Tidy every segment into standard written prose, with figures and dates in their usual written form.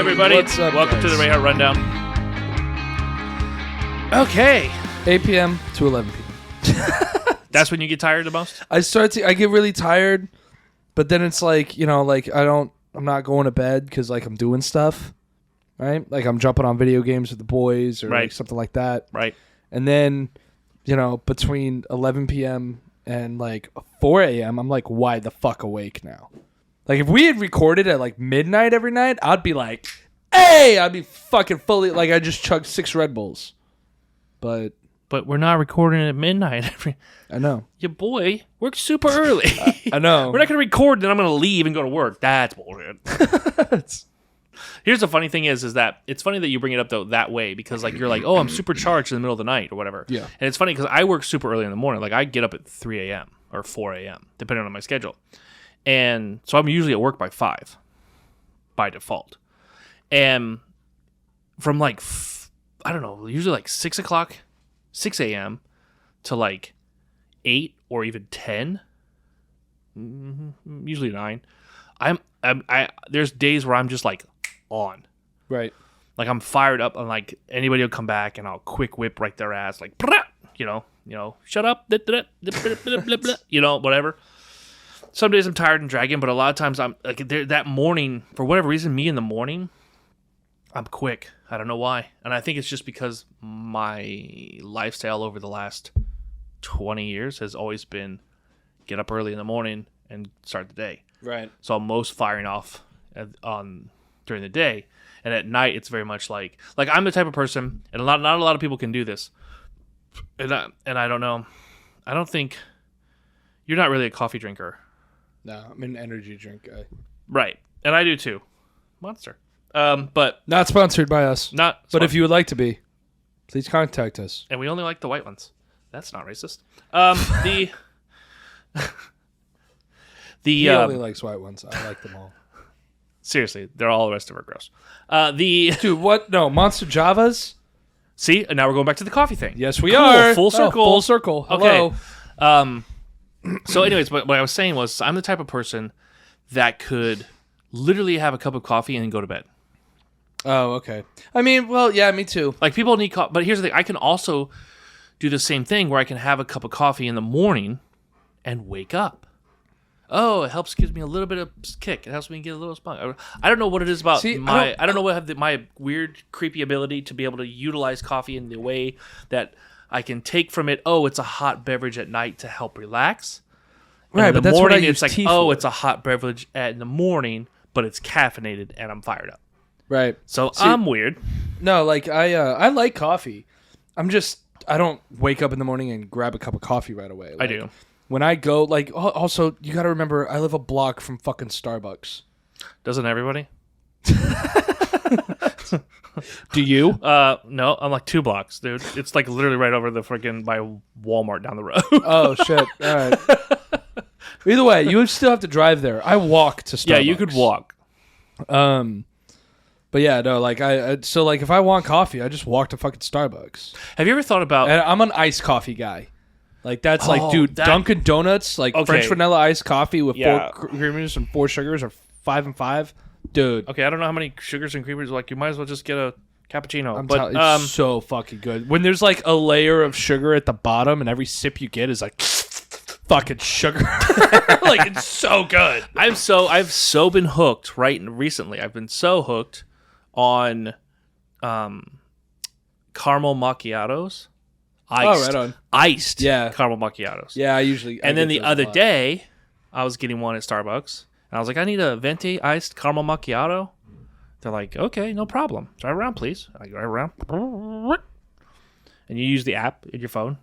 everybody. What's up, Welcome guys? to the Rayhart Rundown. Okay. 8 p.m. to 11 p.m. That's when you get tired the most? I get really tired, but then it's like, I'm not going to bed because like I'm doing stuff, right? Like I'm jumping on video games with the boys or like something like that. Right. And then, between 11 p.m. and like 4 a.m., I'm like wide the fuck awake now. Like if we had recorded at like midnight every night, I'd be like, hey, I'd be fucking fully, like I just chugged 6 Red Bulls. But we're not recording at midnight. I know. Your boy works super early. I know. We're not going to record, then I'm going to leave and go to work. That's bullshit. Here's the funny thing is that it's funny that you bring it up though that way because like you're like, oh, I'm supercharged in the middle of the night or whatever. Yeah. And it's funny because I work super early in the morning. Like I get up at 3 a.m. or 4 a.m. depending on my schedule. And so I'm usually at work by 5 by default. And from like, I don't know, usually like 6 o'clock, 6 a.m. to like 8 or even 10, usually 9. There's days where I'm just like on. Right. Like I'm fired up and like anybody will come back and I'll quick whip right their ass like, shut up, whatever. Some days I'm tired and dragging, but a lot of times I'm like that morning, for whatever reason, me in the morning, I'm quick. I don't know why. And I think it's just because my lifestyle over the last 20 years has always been get up early in the morning and start the day. Right. So I'm most firing off during the day. And at night, it's very much like I'm the type of person, and not a lot of people can do this. And I don't know. I don't think you're not really a coffee drinker. No, I'm an energy drink guy. Right. And I do too. Monster. But not sponsored by us. But if you would like to be, please contact us. And we only like the white ones. That's not racist. He only likes white ones. I like them all. Seriously, they're all the rest of are gross. Dude, what? No, Monster Javas? See, and now we're going back to the coffee thing. Yes, we are. Full circle. Full circle. Hello. Okay. So anyways, what I was saying was I'm the type of person that could literally have a cup of coffee and then go to bed. Oh, okay. I mean, well, yeah, me too. Like people need coffee, but here's the thing. I can also do the same thing where I can have a cup of coffee in the morning and wake up. Oh, it gives me a little bit of kick. It helps me get a little spunk. I don't know what it is about I don't know what my weird, creepy ability to be able to utilize coffee in the way that I can take from it. Oh, it's a hot beverage at night to help relax. Right, and but in the that's morning, what I it's use like, tea for. it's a hot beverage in the morning, but it's caffeinated and I'm fired up. Right. So I'm weird. No, like I like coffee. I don't wake up in the morning and grab a cup of coffee right away. I do. When I go, like, also, you got to remember, I live a block from fucking Starbucks. Doesn't everybody? Do you? No, I'm like 2 blocks, dude. It's like literally right over the freaking by Walmart down the road. Oh, shit. All right. Either way, you would still have to drive there. I walk to Starbucks. Yeah, you could walk. But yeah, no, like so like if I want coffee, I just walk to fucking Starbucks. Have you ever thought about? And I'm an iced coffee guy. Like that's Dunkin' Donuts, like French vanilla iced coffee with 4 creamers and 4 sugars, or 5 and 5, dude. Okay, I don't know how many sugars and creamers. Like you might as well just get a cappuccino. It's so fucking good. When there's like a layer of sugar at the bottom, and every sip you get is like fucking sugar. Like it's so good. I've so been hooked recently. I've been so hooked on caramel macchiatos. Iced, right on. Iced caramel macchiatos. Yeah, I usually. And then the other day, I was getting one at Starbucks, and I was like, I need a venti iced caramel macchiato. They're like, okay, no problem. Drive around, please. I drive around. And you use the app in your phone,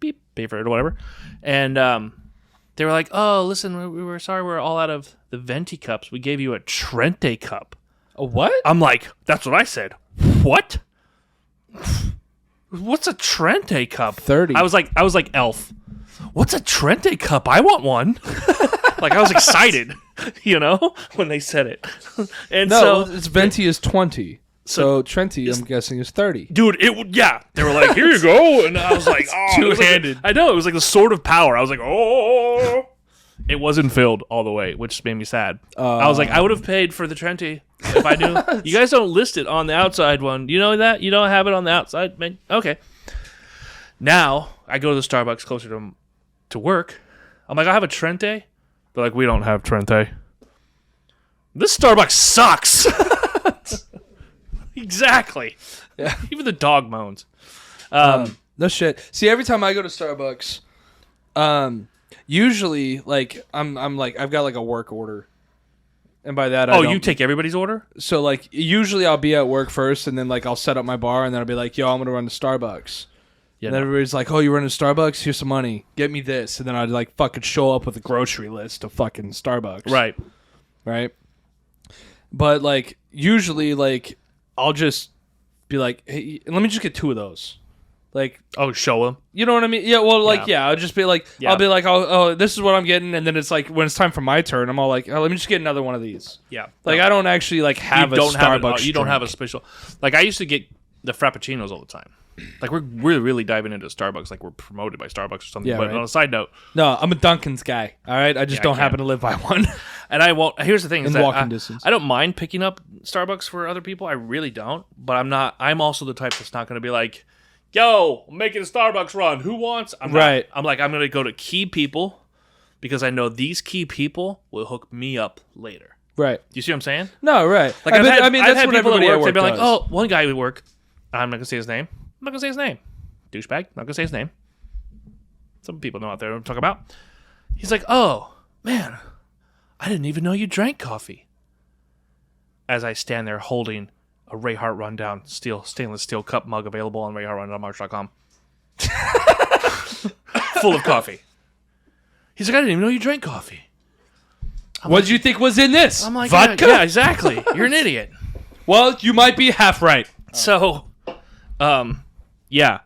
beep, pay for it or whatever. And they were like, oh, listen, we were sorry we're all out of the venti cups. We gave you a Trente cup. A what? I'm like, that's what I said. What? What's a Trente cup? 30. I was like, Elf. What's a Trente cup? I want one. Like I was excited, when they said it. And no, it's venti is 20. So Trente, I'm guessing, is 30. Dude, they were like, here you go. And I was like, oh. Two-handed. I know, it was like the sword of power. I was like, oh. It wasn't filled all the way, which made me sad. I was like, I would have paid for the Trente if I knew. You guys don't list it on the outside one. You know that? You don't have it on the outside? Man? Okay. Now, I go to the Starbucks closer to work. I'm like, I have a Trente. They're like, we don't have Trente. This Starbucks sucks. Exactly. Yeah. Even the dog moans. No shit. See, every time I go to Starbucks, usually like I'm like I've got like a work order, and by that you take everybody's order. So like usually I'll be at work first, and then like I'll set up my bar, and then I'll be like, yo, I'm gonna run to Starbucks. Yeah, and then everybody's like, oh, you running to Starbucks? Here's some money. Get me this, and then I'd like fucking show up with a grocery list of fucking Starbucks. Right. But like usually like I'll just be like, hey, let me just get 2 of those. Like, show them. You know what I mean? Yeah. Well, like, yeah. I'll just be like, I'll be like, oh, this is what I'm getting, and then it's like when it's time for my turn, I'm all like, oh, let me just get another one of these. Yeah. Like, I don't actually like have a Starbucks. You don't have a special. Like, I used to get the Frappuccinos all the time. Like, we're really diving into Starbucks. Like, we're promoted by Starbucks or something. Yeah, but right. on a side note, no, I'm a Dunkin's guy. All right, I just don't happen to live by one. And I won't. Here's the thing: is in that walking distance. I don't mind picking up Starbucks for other people. I really don't. But I'm not. I'm also the type that's not going to be like, yo, I'm making a Starbucks run. Who wants? I'm right. I'm like, I'm going to go to key people because I know these key people will hook me up later. Right. Do you see what I'm saying? No, right. Like I've had that's what people everybody at at work. work They'd be like, does. oh, one guy at work. I'm not going to say his name. I'm not going to say his name. Douchebag. Not going to say his name. Some people know out there what I'm talking about. He's like, oh, man, I didn't even know you drank coffee. As I stand there holding a Rayhart Rundown stainless steel cup mug available on RayhartRundownMarch.com. Full of coffee. He's like, I didn't even know you drank coffee. What did you think was in this? I'm like, vodka? Yeah, exactly. You're an idiot. Well, you might be half right. So, yeah.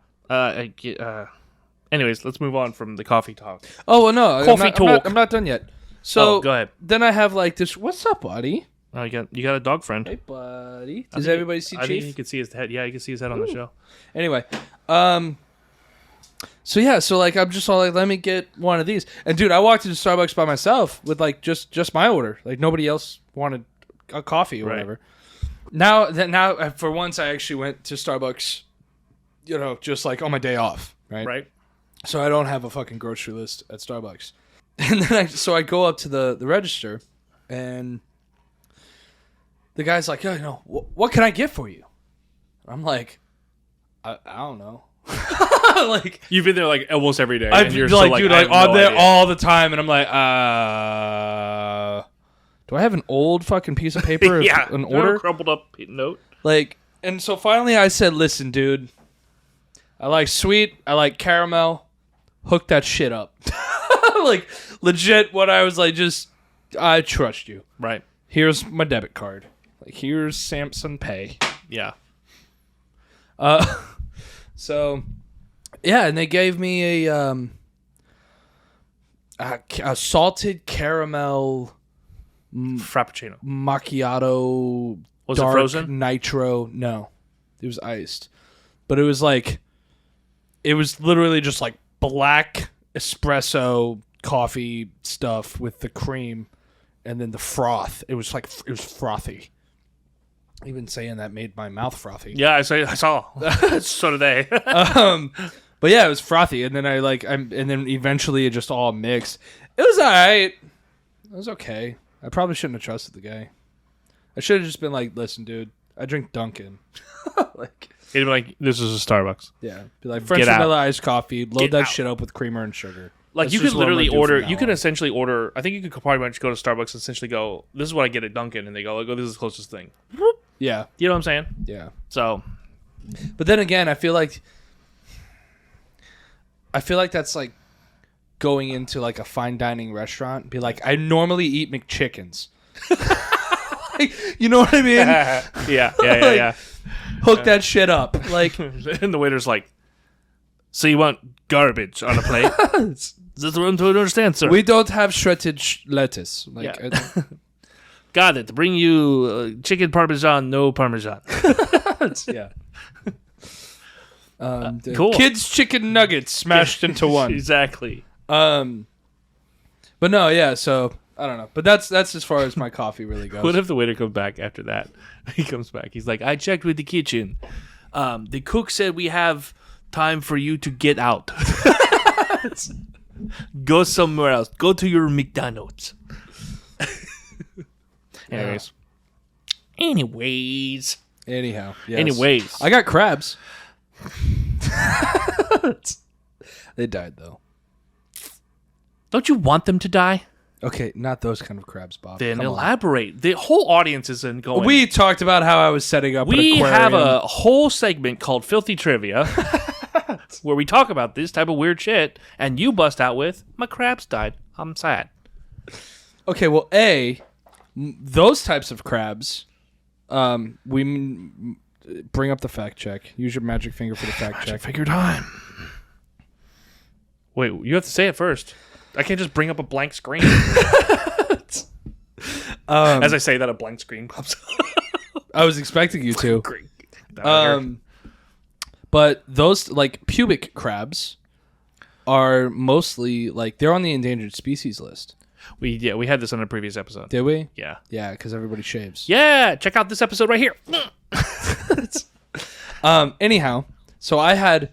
Anyways, let's move on from the coffee talk. Oh, well, no. Coffee talk. I'm not done yet. So, go ahead. Then I have like this. What's up, buddy? Oh, you got a dog friend. Hey, buddy. Does everybody see I Chief? think you can see his head. Yeah, you can see his head on the show. Anyway, so yeah, so like I'm just all like, let me get one of these. And dude, I walked into Starbucks by myself with like just my order. Like nobody else wanted a coffee or whatever. Now for once I actually went to Starbucks, you know, just like on my day off, right? Right. So I don't have a fucking grocery list at Starbucks. And then I go up to the register, and the guy's like, "Yo, you know, what can I get for you?" I'm like, I don't know. Like You've been there like almost every day. I've and you're like, still dude, I like have on no there idea. all the time, and I'm like, do I have an old fucking piece of paper? Yeah, an do you have order a crumpled up note. like, and so finally I said, "Listen, dude, I like sweet, I like caramel. Hook that shit up." Like legit, what I was like, just I trust you. Right. Here's my debit card. Like here's Samsung Pay. Yeah. So, yeah, and they gave me a salted caramel Frappuccino. macchiato. Was dark it frozen? Nitro? No, it was iced, but it was like, it was literally just like black espresso coffee stuff with the cream, and then the froth. It was frothy. Even saying that made my mouth frothy. Yeah, I saw. So did they. But yeah, it was frothy, and then and then eventually it just all mixed. It was alright. It was okay. I probably shouldn't have trusted the guy. I should have just been like, "Listen, dude, I drink Dunkin'." Like, He'd be like, "This is a Starbucks." yeah, be like French Get out. vanilla iced coffee. Load Get that out. shit up with creamer and sugar. Like That's you just could what I'm literally gonna do from order. now You could on. essentially order. I think you could probably much go to Starbucks and essentially go, "This is what I get at Dunkin'," and they go, "Like, oh, this is the closest thing." Yeah, You know what I'm saying? yeah. So But then again, I feel like that's like going into like a fine dining restaurant and be like, I normally eat McChickens. Like, you know what I mean? yeah. Hook that shit up. Like, And the waiter's like, "So you want garbage on a plate?" That's what I'm trying to understand, sir. we don't have shredded lettuce. Like, Yeah. Got it. Bring you chicken parmesan, no parmesan. yeah. The Cool. Kids chicken nuggets smashed into one. Exactly. But But no, yeah. So I don't know. But that's as far as my coffee really goes. What if the waiter comes back after that? He comes back. He's like, I checked with the kitchen. The cook said we have time for you to get out. Go somewhere else. Go to your McDonald's. Anyways. Anyhow. Yes. Anyways. I got crabs. They died though. Don't you want them to die? Okay, not those kind of crabs, Bob. Then Come on. elaborate. The whole audience is in going. We talked about how I was setting up an We aquarium. have a whole segment called Filthy Trivia where we talk about this type of weird shit, and you bust out with, my crabs died. I'm sad. Okay, well, those types of crabs, bring up the fact check. Use your magic finger for the fact check. Figure time. Wait, you have to say it first. I can't just bring up a blank screen. As I say that, a blank screen pops up. I was expecting you to. Great. But those, like, pubic crabs are mostly, like, they're on the endangered species list. We had this on a previous episode. Did we? Yeah. Yeah, because everybody shaves. Yeah, check out this episode right here. Anyhow, so I had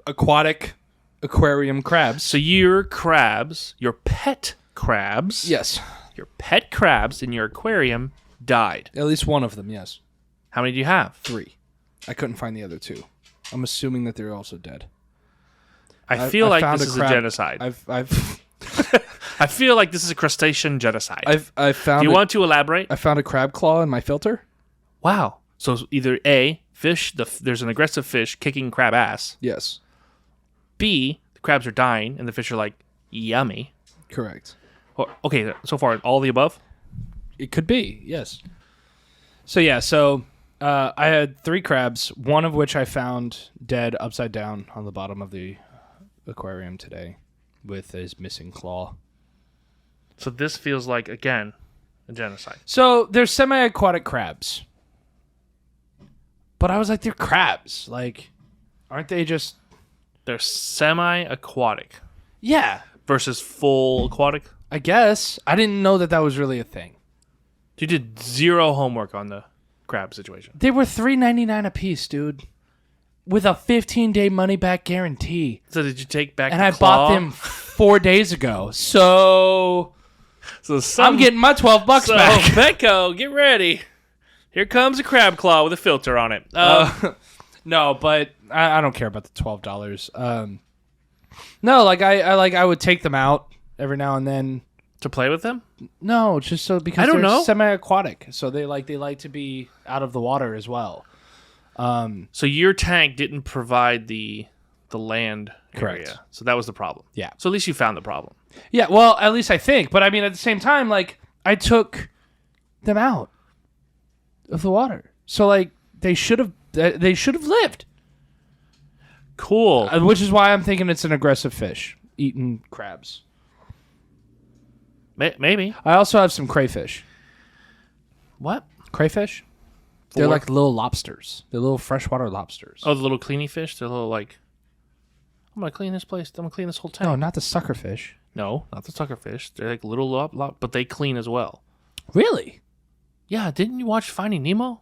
aquarium crabs. So your crabs, your pet crabs, Yes. your pet crabs in your aquarium died. At least one of them, yes. How many do you have? 3. I couldn't find the other 2. I'm assuming that they're also dead. I feel like found this is a crab- genocide. I've I feel like this is a crustacean genocide. I found Do you want to elaborate? I found a crab claw in my filter. Wow. So either A, fish, there's an aggressive fish kicking crab ass. Yes. B, the crabs are dying and the fish are like, yummy. Correct. Or, okay, so far, all the above? It could be, yes. So yeah, I had 3 crabs, one of which I found dead upside down on the bottom of the aquarium today with his missing claw. So this feels like, again, a genocide. So they're semi-aquatic crabs. But I was like, they're crabs. Like, aren't they just... They're semi-aquatic Yeah, versus full aquatic. I guess. I didn't know that was really a thing. You did zero homework on the crab situation. They were $3.99 a piece, dude. With a 15-day money-back guarantee. So did you take back And the I claw? bought them 4 days ago. So So I'm getting my $12 back. Petco, get ready. Here comes a crab claw with a filter on it. No, but I don't care about the $12. No, like I would take them out every now and then. To play with them? No, just so because I don't they're know. semi-aquatic, so they like to be out of the water as well. So your tank didn't provide the land Correct. area. So that was the problem. Yeah. So at least you found the problem. Yeah, well, at least I think. But I mean, at the same time, like I took them out of the water, so like they should have lived. Cool. Which is why I'm thinking it's an aggressive fish eating crabs. Maybe. I also have some crayfish. What? Crayfish? They're 4? like little lobsters. They're little freshwater lobsters. Oh, the little cleany fish? They're little like, I'm going to clean this place. I'm going to clean this whole tank. No, not the suckerfish. No, not the suckerfish. They're like little, but they clean as well. Really? Yeah, didn't you watch Finding Nemo?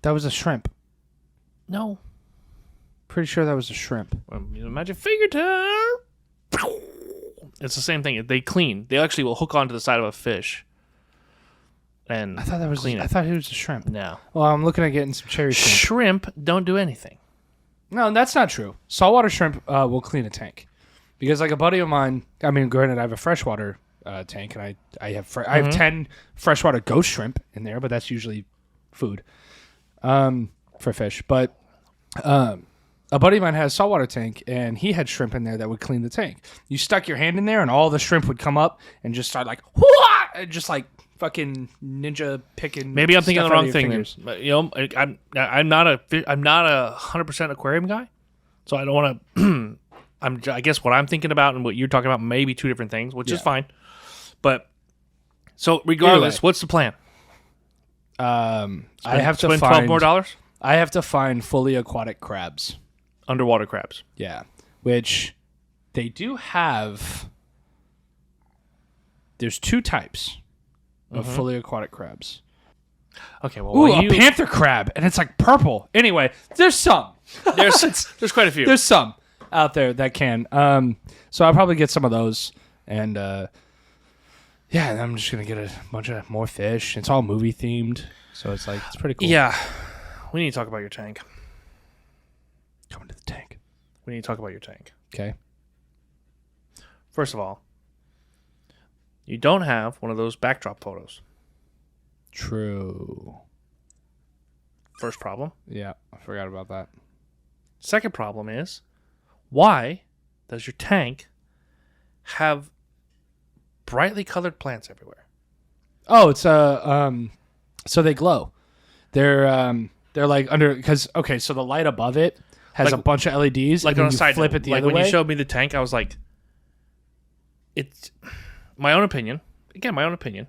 That was a shrimp. No. Pretty sure that was a shrimp. Magic finger time. It's the same thing. They clean. They actually will hook onto the side of a fish. And I thought that was. clean it. I thought it was a shrimp. No. Well, I'm looking at getting some cherry shrimp. Shrimp don't do anything. No, that's not true. Saltwater shrimp will clean a tank, because like a buddy of mine. I mean, granted, I have a freshwater tank, and I have 10 freshwater ghost shrimp in there, but that's usually food for fish. But a buddy of mine has a saltwater tank, and he had shrimp in there that would clean the tank. You stuck your hand in there, and all the shrimp would come up and just start like, whoa! Just like fucking ninja picking. Maybe I'm thinking stuff the out wrong of your thing. fingers. Then. You know, I'm not a 100% aquarium guy, so I don't want to. I guess what I'm thinking about and what you're talking about may be two different things, which is fine. But so regardless, what's the plan? I have to spend find $12 more. I have to find fully aquatic crabs. Underwater crabs. Yeah, which they do have there's two types of fully aquatic crabs. Okay, well, Ooh, a panther crab, and it's like purple. Anyway, there's some. There's quite a few. There's some out there that can. So I'll probably get some of those, and yeah, and I'm just gonna get a bunch of more fish. It's all movie themed, so it's like it's pretty cool. Yeah, we need to talk about your tank. Coming to the tank. We need to talk about your tank. Okay. First of all, you don't have one of those backdrop photos. True. First problem. Yeah, I forgot about that. Second problem is, why does your tank have brightly colored plants everywhere? Oh, it's so they glow. They're like under because okay, so the light above it has Like- a bunch of LEDs. Like and on then a you side flip note, it the like other when way. you showed me the tank, I was like, it's my own opinion. Again, my own opinion.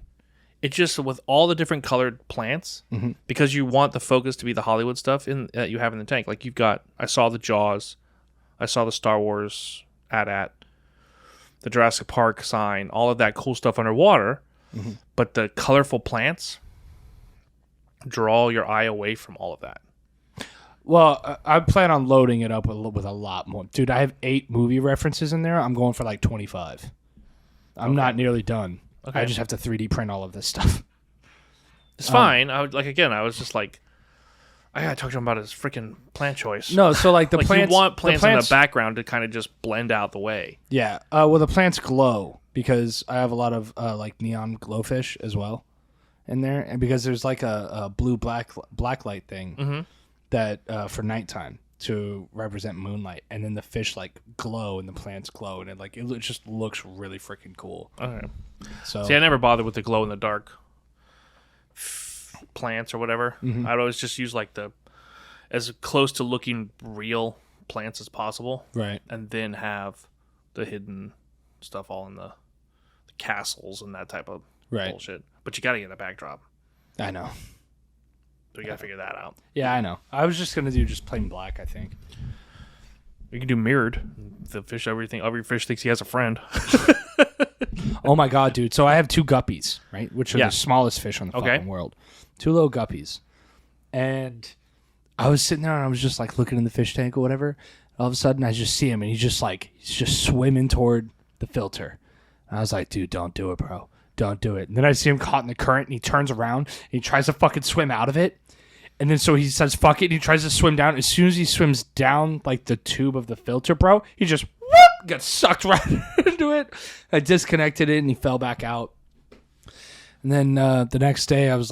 It's just with all the different colored plants, because you want the focus to be the Hollywood stuff that you have in the tank. Like you've got, I saw the Jaws, I saw the Star Wars AT-AT, the Jurassic Park sign, all of that cool stuff underwater. But the colorful plants draw your eye away from all of that. Well, I plan on loading it up with a lot more. Dude, I have 8 movie references in there. I'm going for like 25. I'm not nearly done. Okay. I just have to 3D print all of this stuff. It's fine. I was just like, I gotta talk to him about his freaking plant choice. No, so like the like plants. you want plants in the plants, background to kind of just blend out the way. Yeah. Well, the plants glow because I have a lot of like neon glowfish as well in there, and because there's like a blue black light thing that for nighttime to represent moonlight, and then the fish like glow and the plants glow, and it just looks really freaking cool. Okay. So See, I never bothered with the glow in the dark plants or whatever. I'd always just use like the as close to looking real plants as possible, right. and then have the hidden stuff all in the castles and that type of bullshit. But you got to get a backdrop. I know. So you got to figure that out. Yeah, I know. I was just gonna do just plain black. I think. You can do mirrored. The fish, every fish thinks he has a friend. Oh my god, dude! So I have 2 guppies, right? Which are Yeah. the smallest fish on the fucking world. 2 little guppies, and I was sitting there and I was just like looking in the fish tank or whatever. All of a sudden, I just see him and he's just swimming toward the filter. And I was like, dude, don't do it, bro. Don't do it. And then I see him caught in the current and he turns around and he tries to fucking swim out of it. And then so he says, fuck it. And he tries to swim down. As soon as he swims down like the tube of the filter, bro, he just got sucked right into it. I disconnected it and he fell back out. And then the next day I was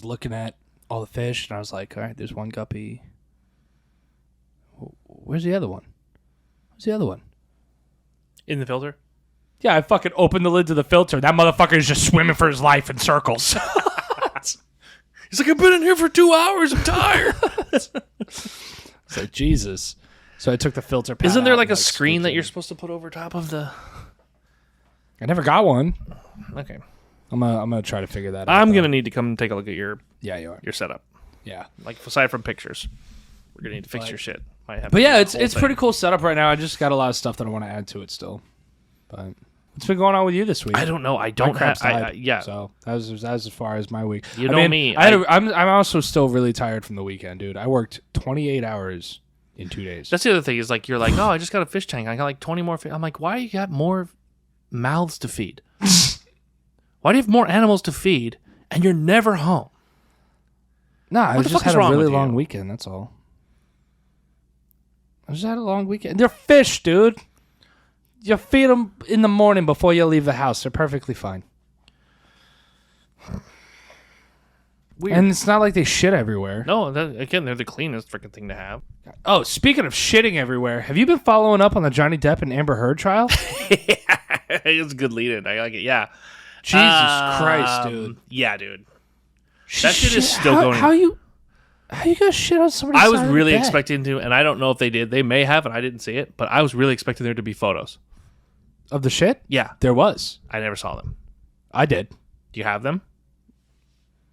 looking at all the fish and I was like, all right, there's one guppy. Where's the other one? Where's the other one? In the filter? Yeah, I fucking opened the lid to the filter. That motherfucker is just swimming for his life in circles. He's like, I've been in here for 2 hours. I'm tired. It's like, Jesus. So I took the filter pad Isn't there out like and, a screen scooped that it you're in. supposed to put over top of the... I never got one. Okay. I'm gonna try to figure that out. I'm though. going to need to come and take a look at your Yeah, you are. setup. Yeah. Like, aside from pictures. We're going to need to fix your shit. Might have But to yeah, do it's the whole it's thing. pretty cool setup right now. I just got a lot of stuff that I want to add to it still. But what's been going on with you this week? I don't know. I My don't crap's have... died. yeah. So that was as far as my week. You know me. I'm also still really tired from the weekend, dude. I worked 28 hours in 2 days. That's the other thing is like, you're like, oh, I just got a fish tank. I got like 20 more fish. I'm like, why you got more mouths to feed? Why do you have more animals to feed and you're never home? Nah, I What the just fuck is had a wrong really with long you? weekend. That's all. I just had a long weekend. They're fish, dude. You feed them in the morning before you leave the house. They're perfectly fine. Weird. And it's not like they shit everywhere. No, again, they're the cleanest freaking thing to have. Oh, speaking of shitting everywhere, have you been following up on the Johnny Depp and Amber Heard trial? It's a good lead-in. I like it. Yeah. Jesus Christ, dude. Yeah, dude. That shit is still how, going. How you gonna shit on somebody's I was side of really the bed? expecting to, and I don't know if they did. They may have, and I didn't see it, but I was really expecting there to be photos. Of the shit? Yeah. There was. I never saw them. I did. Do you have them?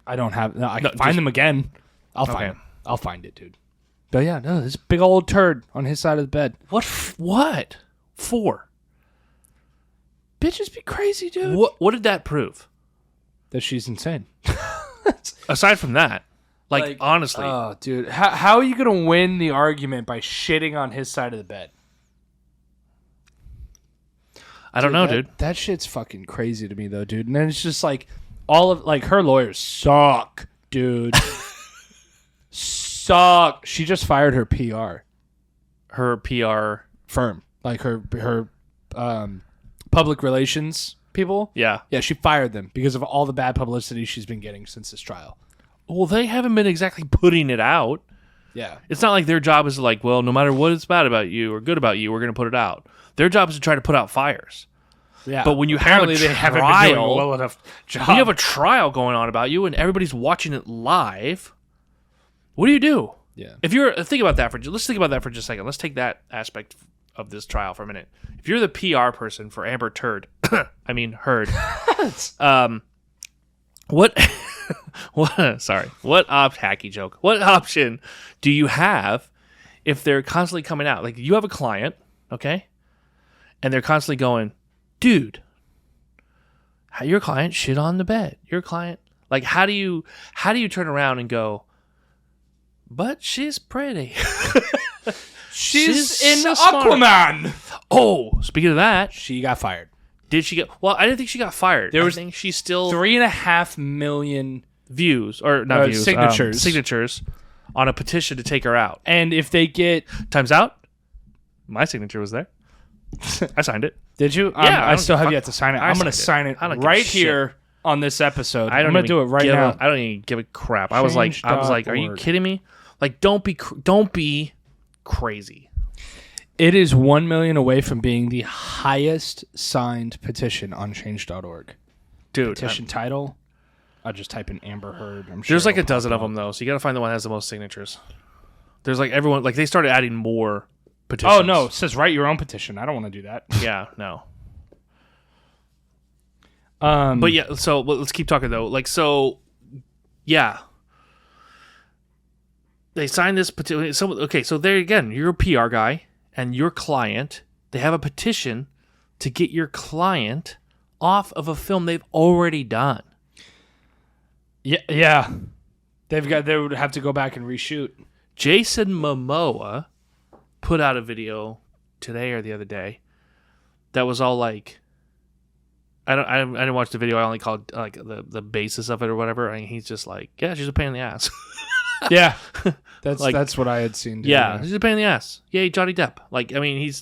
I don't have. No, I No, can find just- them again. I'll Okay. find them. I'll find it, dude. But yeah, no, this big old turd on his side of the bed. What? What? For? Bitches be crazy, dude. What did that prove? That she's insane. Aside from that, like honestly, oh, dude, how are you gonna win the argument by shitting on his side of the bed? I don't know, dude. That shit's fucking crazy to me, though, dude. And then it's just like all of like her lawyers suck, dude. Suck. She just fired her PR. Her PR firm, like her public relations people. Yeah. Yeah, she fired them because of all the bad publicity she's been getting since this trial. Well, they haven't been exactly putting it out. Yeah. It's not like their job is like, well, no matter what is bad about you or good about you, we're going to put it out. Their job is to try to put out fires. Yeah. But when you have a they haven't trial, been doing a well enough job. when you have a trial going on about you and everybody's watching it live, what do you do? Yeah. If you're let's think about that for just a second. Let's take that aspect of this trial for a minute. If you're the PR person for Amber Turd, I mean Heard, what hacky joke? What option do you have if they're constantly coming out? Like you have a client, okay, and they're constantly going, dude, your client shit on the bed. Your client, like, how do you turn around and go, but she's pretty. She's in so smart. Aquaman. Oh, speaking of that, She got fired. did she get? Well, I didn't think she got fired. There was I think she's still 3.5 million. views or not views Signatures on a petition to take her out. And if they get... Time's out. My signature was there. I signed it. Did you? Yeah, I still have yet to sign it. I'm going to signed it. sign it I don't give right a shit. here on this episode. I don't I'm going even to do it right give now. I don't even give a crap. I was like, are you Change.org. kidding me? Like, don't be crazy. It is 1 million away from being the highest signed petition on change.org. Dude. Petition title. I'll just type in Amber Heard. I'm sure There's like a it'll dozen pop of up. them, though, so you got to find the one that has the most signatures. There's like everyone, like they started adding more petitions. Oh, no. It says write your own petition. I don't want to do that. Yeah, no. But yeah, so let's keep talking, though. Like, so, yeah. They signed this petition. So there again, you're a PR guy, and your client, they have a petition to get your client off of a film they've already done. Yeah. They would have to go back and reshoot. Jason Momoa put out a video today or the other day that was all like, I didn't watch the video. I only called like the basis of it or whatever. And he's just like, yeah, she's a pain in the ass. Yeah. That's Like, that's what I had seen. Too. Yeah, she's a pain in the ass. Yay, Johnny Depp. Like, I mean,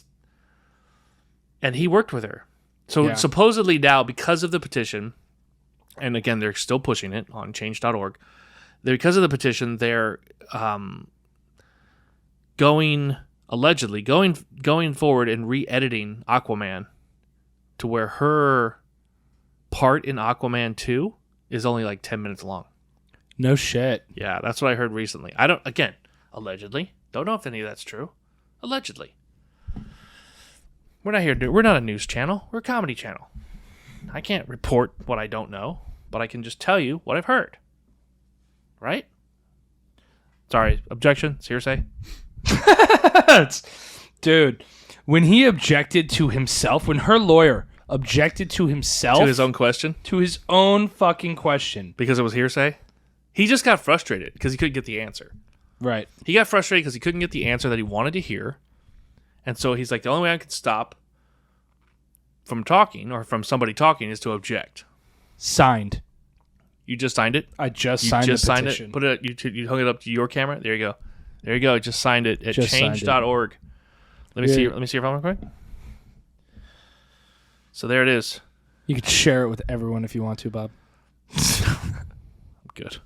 he worked with her. So Yeah. supposedly now, because of the petition, and again, they're still pushing it on change.org, because of the petition, they're allegedly going forward and re-editing Aquaman to where her part in Aquaman 2 is only like 10 minutes long. No shit. Yeah, that's what I heard recently. Allegedly. Don't know if any of that's true. Allegedly. We're not a news channel. We're a comedy channel. I can't report what I don't know, but I can just tell you what I've heard. Right? Sorry, objection, it's hearsay. Dude, when he objected to himself, when her lawyer objected to himself, To his own question, to his own fucking question. because it was hearsay, he just got frustrated because he couldn't get the answer. Right. He got frustrated because he couldn't get the answer that he wanted to hear. And so he's like, the only way I could stop from talking or from somebody talking is to object. Signed. You just signed it? I just You signed just the signed petition. it? Put it. You hung it up to your camera? There you go. There you go. Just signed it at Just signed it. change.org. Let me Yeah. see. Let me see your phone real quick. So there it is. You could share it with everyone if you want to, Bob. Good.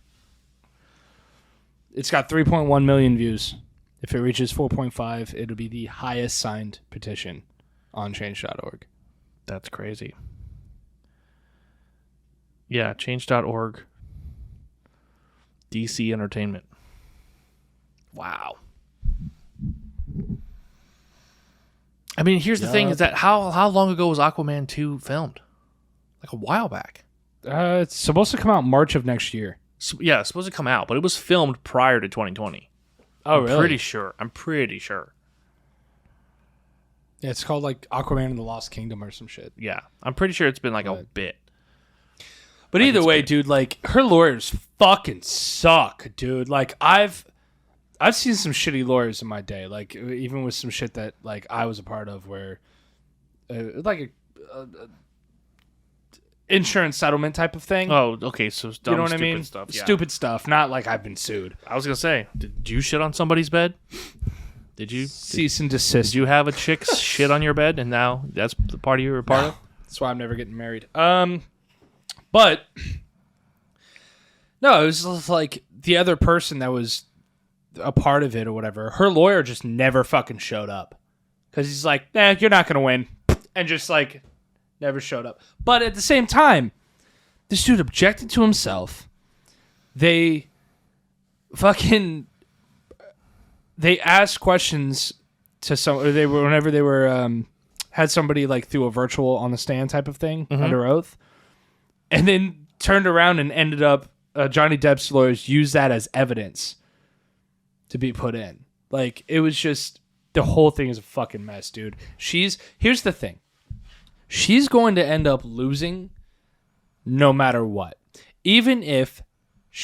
It's got 3.1 million views. If it reaches 4.5, it'll be the highest signed petition on change.org. That's crazy. Yeah, change.org. DC Entertainment. Wow. I mean, here's the thing: is that how long ago was Aquaman 2 filmed? Like a while back. It's supposed to come out March of next year. So, yeah, it's supposed to come out, but it was filmed prior to 2020. Oh, I'm pretty sure. Yeah, it's called like Aquaman and the Lost Kingdom or some shit. Yeah, I'm pretty sure it's been like a bit. But either way, dude, like her lawyers fucking suck, dude. Like I've seen some shitty lawyers in my day, like even with some shit that like I was a part of, where like a insurance settlement type of thing. Oh, okay. So dumb, you know what stupid I mean? Stuff. Yeah. Stupid stuff. Not like I've been sued. I was gonna say, did you shit on somebody's bed? Did you cease and desist? Did you have a chick's shit on your bed, and now that's the party you were a part of? That's why I'm never getting married. But no, it was just like the other person that was a part of it or whatever. Her lawyer just never fucking showed up because he's like, "Nah, you're not gonna win," and just like never showed up. But at the same time, this dude objected to himself. They asked questions to some, or they were whenever they were had somebody like through a virtual on the stand type of thing under oath, and then turned around and ended up Johnny Depp's lawyers used that as evidence to be put in. Like it was just the whole thing is a fucking mess, dude. Here's the thing, she's going to end up losing no matter what, even if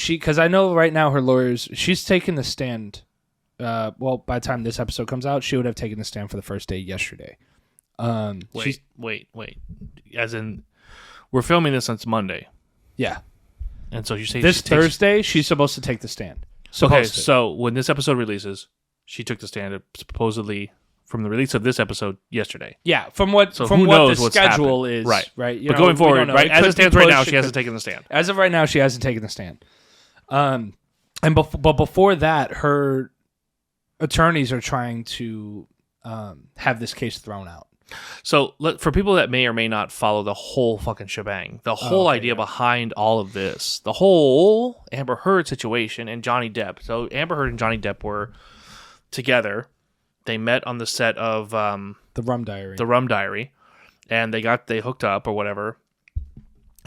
because I know right now her lawyers, she's taking the stand. Well, by the time this episode comes out, she would have taken the stand for the first day yesterday. Wait. As in, we're filming this on Monday. Yeah. And so you say this Thursday, she's supposed to take the stand. So when this episode releases, she took the stand supposedly from the release of this episode yesterday. Yeah, from what the schedule is. Right. But going forward, right, as it stands right now, she hasn't taken the stand. As of right now, she hasn't taken the stand. But before that, her attorneys are trying to have this case thrown out. So for people that may or may not follow the whole fucking shebang, the whole idea behind all of this, the whole Amber Heard situation and Johnny Depp. So Amber Heard and Johnny Depp were together. They met on the set of The Rum Diary. And they hooked up or whatever.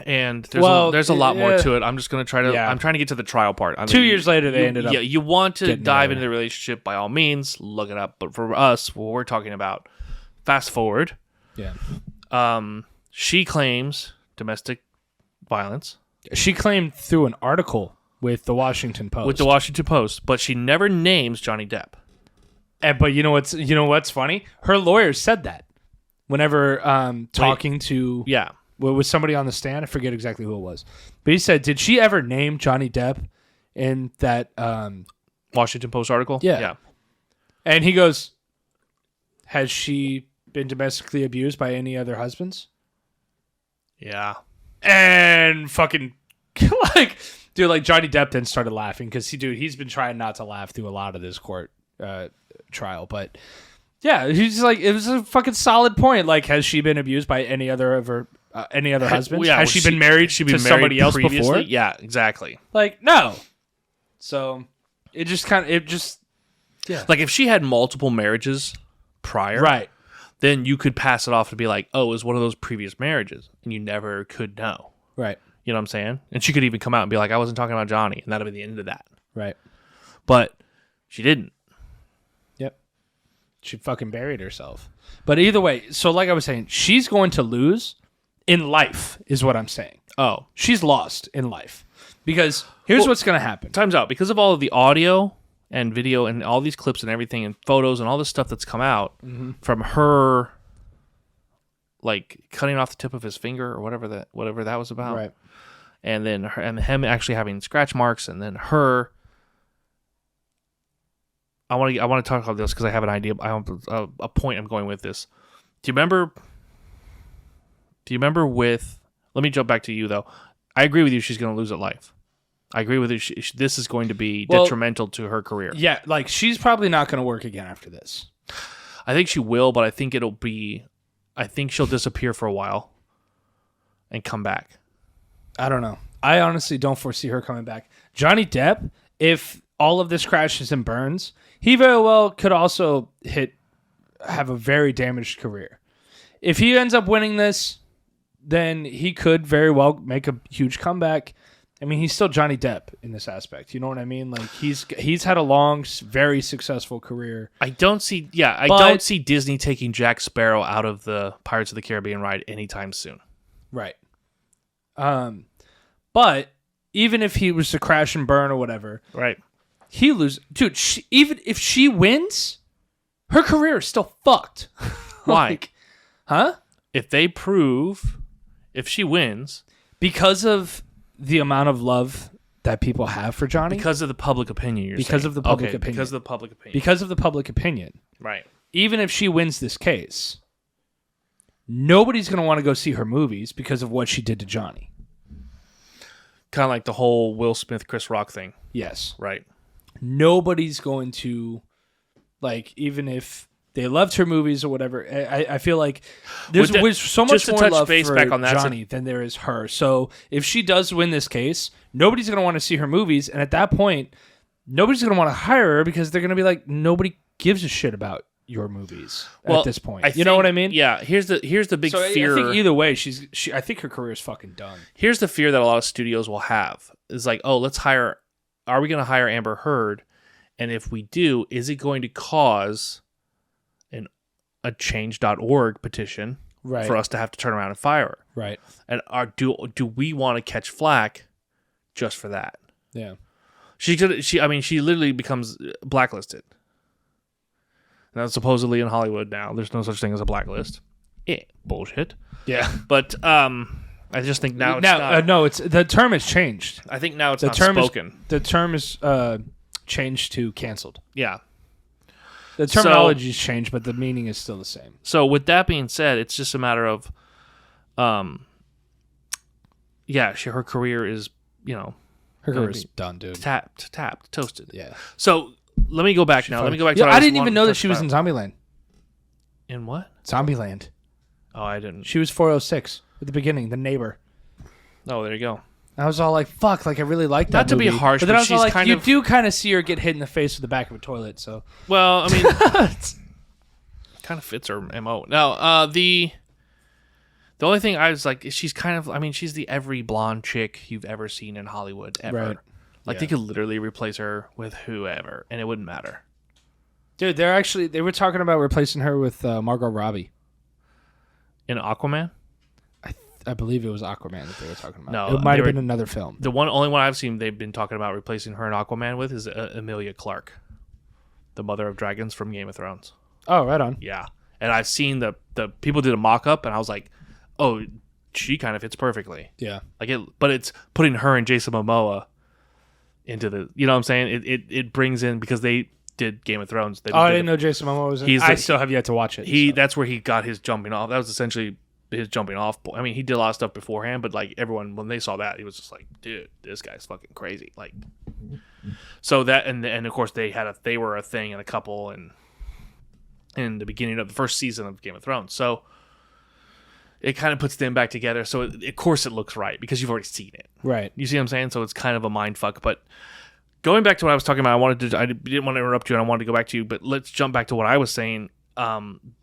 And there's a lot more to it. I'm just going to try to I'm trying to get to the trial part. 2 years later they ended up. Yeah, you want to dive into the relationship, by all means, look it up. But for us, what we're talking about, fast forward. Yeah. She claims domestic violence. She claimed through an article with the Washington Post. But she never names Johnny Depp. But you know what's funny? Her lawyer said that whenever talking to with somebody on the stand. I forget exactly who it was, but he said, "Did she ever name Johnny Depp in that Washington Post article?" Yeah. And he goes, "Has she been domestically abused by any other husbands?" Yeah. And fucking like Johnny Depp then started laughing because he's been trying not to laugh through a lot of this court trial, but yeah, he's like, it was a fucking solid point. Like, has she been abused by any other of her husbands? Yeah, has she been married to somebody else previously? before? Yeah, exactly. Like, no. So it just like if she had multiple marriages prior, right? Then you could pass it off to be like, oh, it was one of those previous marriages, and you never could know, right? You know what I'm saying? And she could even come out and be like, I wasn't talking about Johnny, and that'd be the end of that, right? But she didn't. She fucking buried herself. But either way, so like I was saying, she's going to lose in life, is what I'm saying. Oh. She's lost in life. Because here's what's going to happen. Time's out. Because of all of the audio and video and all these clips and everything and photos and all this stuff that's come out from her, like, cutting off the tip of his finger or whatever that was about. Right. And then him actually having scratch marks, and then her... I want to talk about this because I have an idea. I have a point I'm going with this. Do you remember with... Let me jump back to you, though. I agree with you. She's going to lose at life. I agree with you. This is going to be detrimental to her career. Yeah, like, she's probably not going to work again after this. I think she will, but I think she'll disappear for a while and come back. I don't know. I honestly don't foresee her coming back. Johnny Depp, if all of this crashes and burns... He very well could also have a very damaged career. If he ends up winning this, then he could very well make a huge comeback I mean, he's still Johnny Depp in this aspect. You know what I mean? Like he's had a long, very successful career. I don't see Disney taking Jack Sparrow out of the Pirates of the Caribbean ride anytime soon. Right. But even if he was to crash and burn or whatever, right? He lose, dude. Even if she wins, her career is still fucked. Why? Huh? If she wins, because of the amount of love that people have for Johnny, because of the public opinion, because of the public opinion, because of the public opinion, because of the public opinion, right? Even if she wins this case, nobody's gonna want to go see her movies because of what she did to Johnny. Kind of like the whole Will Smith, Chris Rock thing. Yes. Right. Nobody's going to, like, even if they loved her movies or whatever, I feel like there's so much more love for back on that Johnny than there is her. So if she does win this case, nobody's going to want to see her movies. And at that point, nobody's going to want to hire her because they're going to be like, nobody gives a shit about your movies at this point. You know what I mean? Yeah. Here's the big fear. I think either way, I think her career is fucking done. Here's the fear that a lot of studios will have is like, oh, are we going to hire Amber Heard? And if we do, is it going to cause a change.org petition for us to have to turn around and fire her? Right. And do we want to catch flack just for that? Yeah. She literally becomes blacklisted. Now, supposedly in Hollywood now, there's no such thing as a blacklist. Bullshit. Yeah. But I just think now it's not. No, the term has changed. I think now it's not spoken. The term is changed to canceled. Yeah. The terminology's changed, but the meaning is still the same. So with that being said, it's just a matter of, her career is, her career is done, dude. Tapped, toasted. Yeah. So let me go back now. Let me go back to. I didn't even know that she was in Zombieland. In what? Zombieland. Oh, I didn't. She was 406 at the beginning, the neighbor. Oh, there you go. I was all like, "Fuck!" Like I really like that. Not to movie. be harsh, but then I was she's all like, kind of. You do kind of see her get hit in the face with the back of a toilet. So. Well, I mean, kind of fits her MO. Now, the only thing I was like, she's kind of. I mean, she's the every blonde chick you've ever seen in Hollywood ever. Right. Like they could literally replace her with whoever, and it wouldn't matter. Dude, they were talking about replacing her with Margot Robbie in Aquaman. I believe it was Aquaman that they were talking about. No, it might have been another film. The only one I've seen they've been talking about replacing her in Aquaman with is Emilia Clarke, the mother of dragons from Game of Thrones. Oh, right on. Yeah, and I've seen the people did a mock up, and I was like, oh, she kind of fits perfectly. Yeah, but it's putting her and Jason Momoa into the. You know what I'm saying? It brings in because they did Game of Thrones. I didn't know Jason Momoa was in. I still have yet to watch it. That's where he got his jumping off. That was essentially his jumping off point. I mean, he did a lot of stuff beforehand, but like everyone when they saw that, he was just like, dude, this guy's fucking crazy. Like, so that and of course they were a thing and a couple and in the beginning of the first season of Game of Thrones. So it kind of puts them back together. So of course it looks right because you've already seen it. Right. You see what I'm saying? So it's kind of a mind fuck. But going back to what I was talking about, I didn't want to interrupt you and I wanted to go back to you, but let's jump back to what I was saying.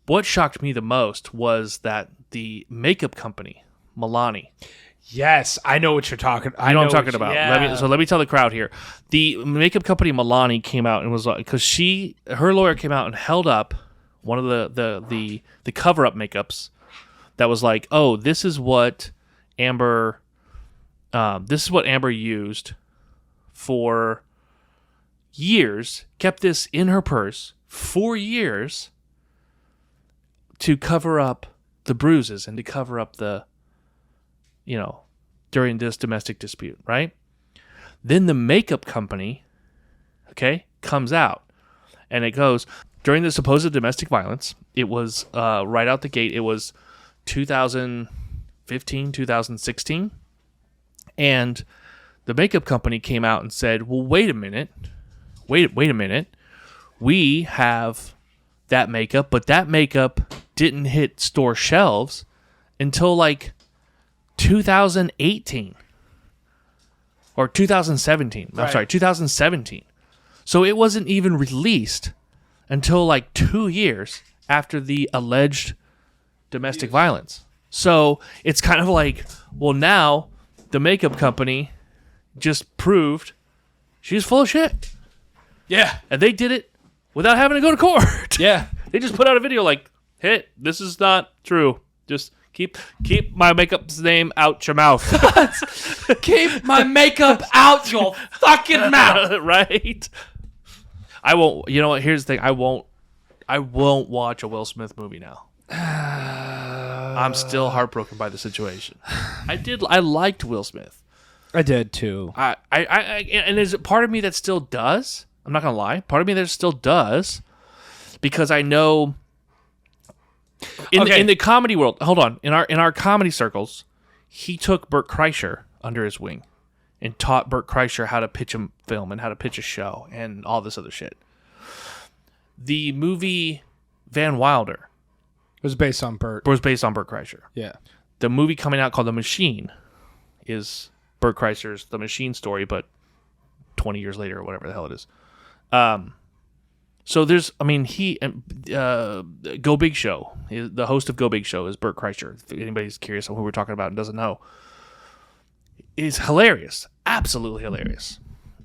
What shocked me the most was that the makeup company, Milani. Yes, I know what you're talking about. I know what I'm talking about. Yeah. Let me tell the crowd here. The makeup company Milani came out and was like, because her lawyer came out and held up one of the cover-up makeups that was like, oh, this is what Amber used for years, kept this in her purse for years to cover up the bruises and to cover up the, during this domestic dispute, right? Then the makeup company, comes out and it goes, during the supposed domestic violence, it was right out the gate, it was 2015, 2016, and the makeup company came out and said, well, wait a minute, we have that makeup, but that makeup didn't hit store shelves until like 2018 or 2017. I'm sorry, 2017. So it wasn't even released until like 2 years after the alleged domestic violence. So it's kind of like, well, now the makeup company just proved she was full of shit. Yeah. And they did it without having to go to court. Yeah. They just put out a video like, hey, this is not true. Just keep my makeup's name out your mouth. Keep my makeup out your fucking mouth. Right? I won't. You know what? Here's the thing. I won't watch a Will Smith movie now. I'm still heartbroken by the situation. I liked Will Smith. I did too. And there's a part of me that still does. I'm not gonna lie. Part of me that still does, because I know in the comedy world. Hold on. In our comedy circles, he took Bert Kreischer under his wing and taught Bert Kreischer how to pitch a film and how to pitch a show and all this other shit. The movie Van Wilder was based on Bert Kreischer. Yeah. The movie coming out called The Machine is Bert Kreischer's The Machine story, but 20 years later or whatever the hell it is. So there's, Go Big Show, the host of Go Big Show is Bert Kreischer. If anybody's curious on who we're talking about and doesn't know, is hilarious, absolutely hilarious.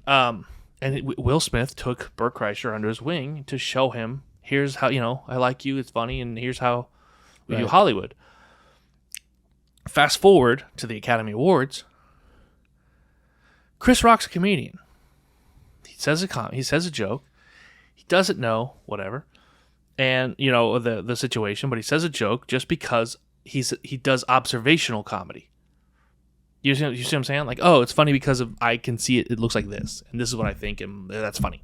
Will Smith took Bert Kreischer under his wing to show him, here's how, I like you, it's funny, and here's how we do Hollywood. Fast forward to the Academy Awards. Chris Rock's a comedian. He says a joke. He doesn't know whatever, and the situation, but he says a joke just because he does observational comedy. You see what I'm saying? Like, oh, it's funny because I can see it. It looks like this, and this is what I think, and that's funny.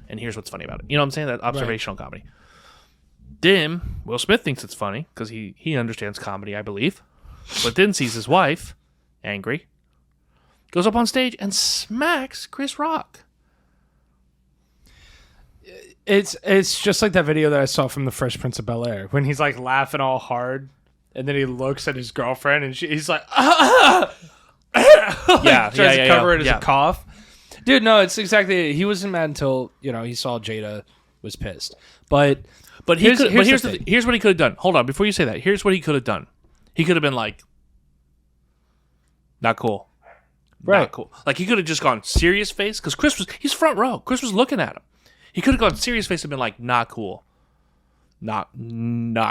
And here's what's funny about it. You know what I'm saying? That observational comedy. Then Will Smith thinks it's funny because he understands comedy, I believe, but then sees his wife angry, goes up on stage and smacks Chris Rock. It's just like that video that I saw from The Fresh Prince of Bel-Air when he's like laughing all hard, and then he looks at his girlfriend and he's like, tries to cover it as a cough. Dude, no, it's exactly it. He wasn't mad until he saw Jada was pissed. But here's what he could have done. Hold on, before you say that, here's what he could have done. He could have been like, not cool. Right. Not cool. Like, he could have just gone serious face, because he's front row. Chris was looking at him. He could have gone serious face and been like, not cool. Not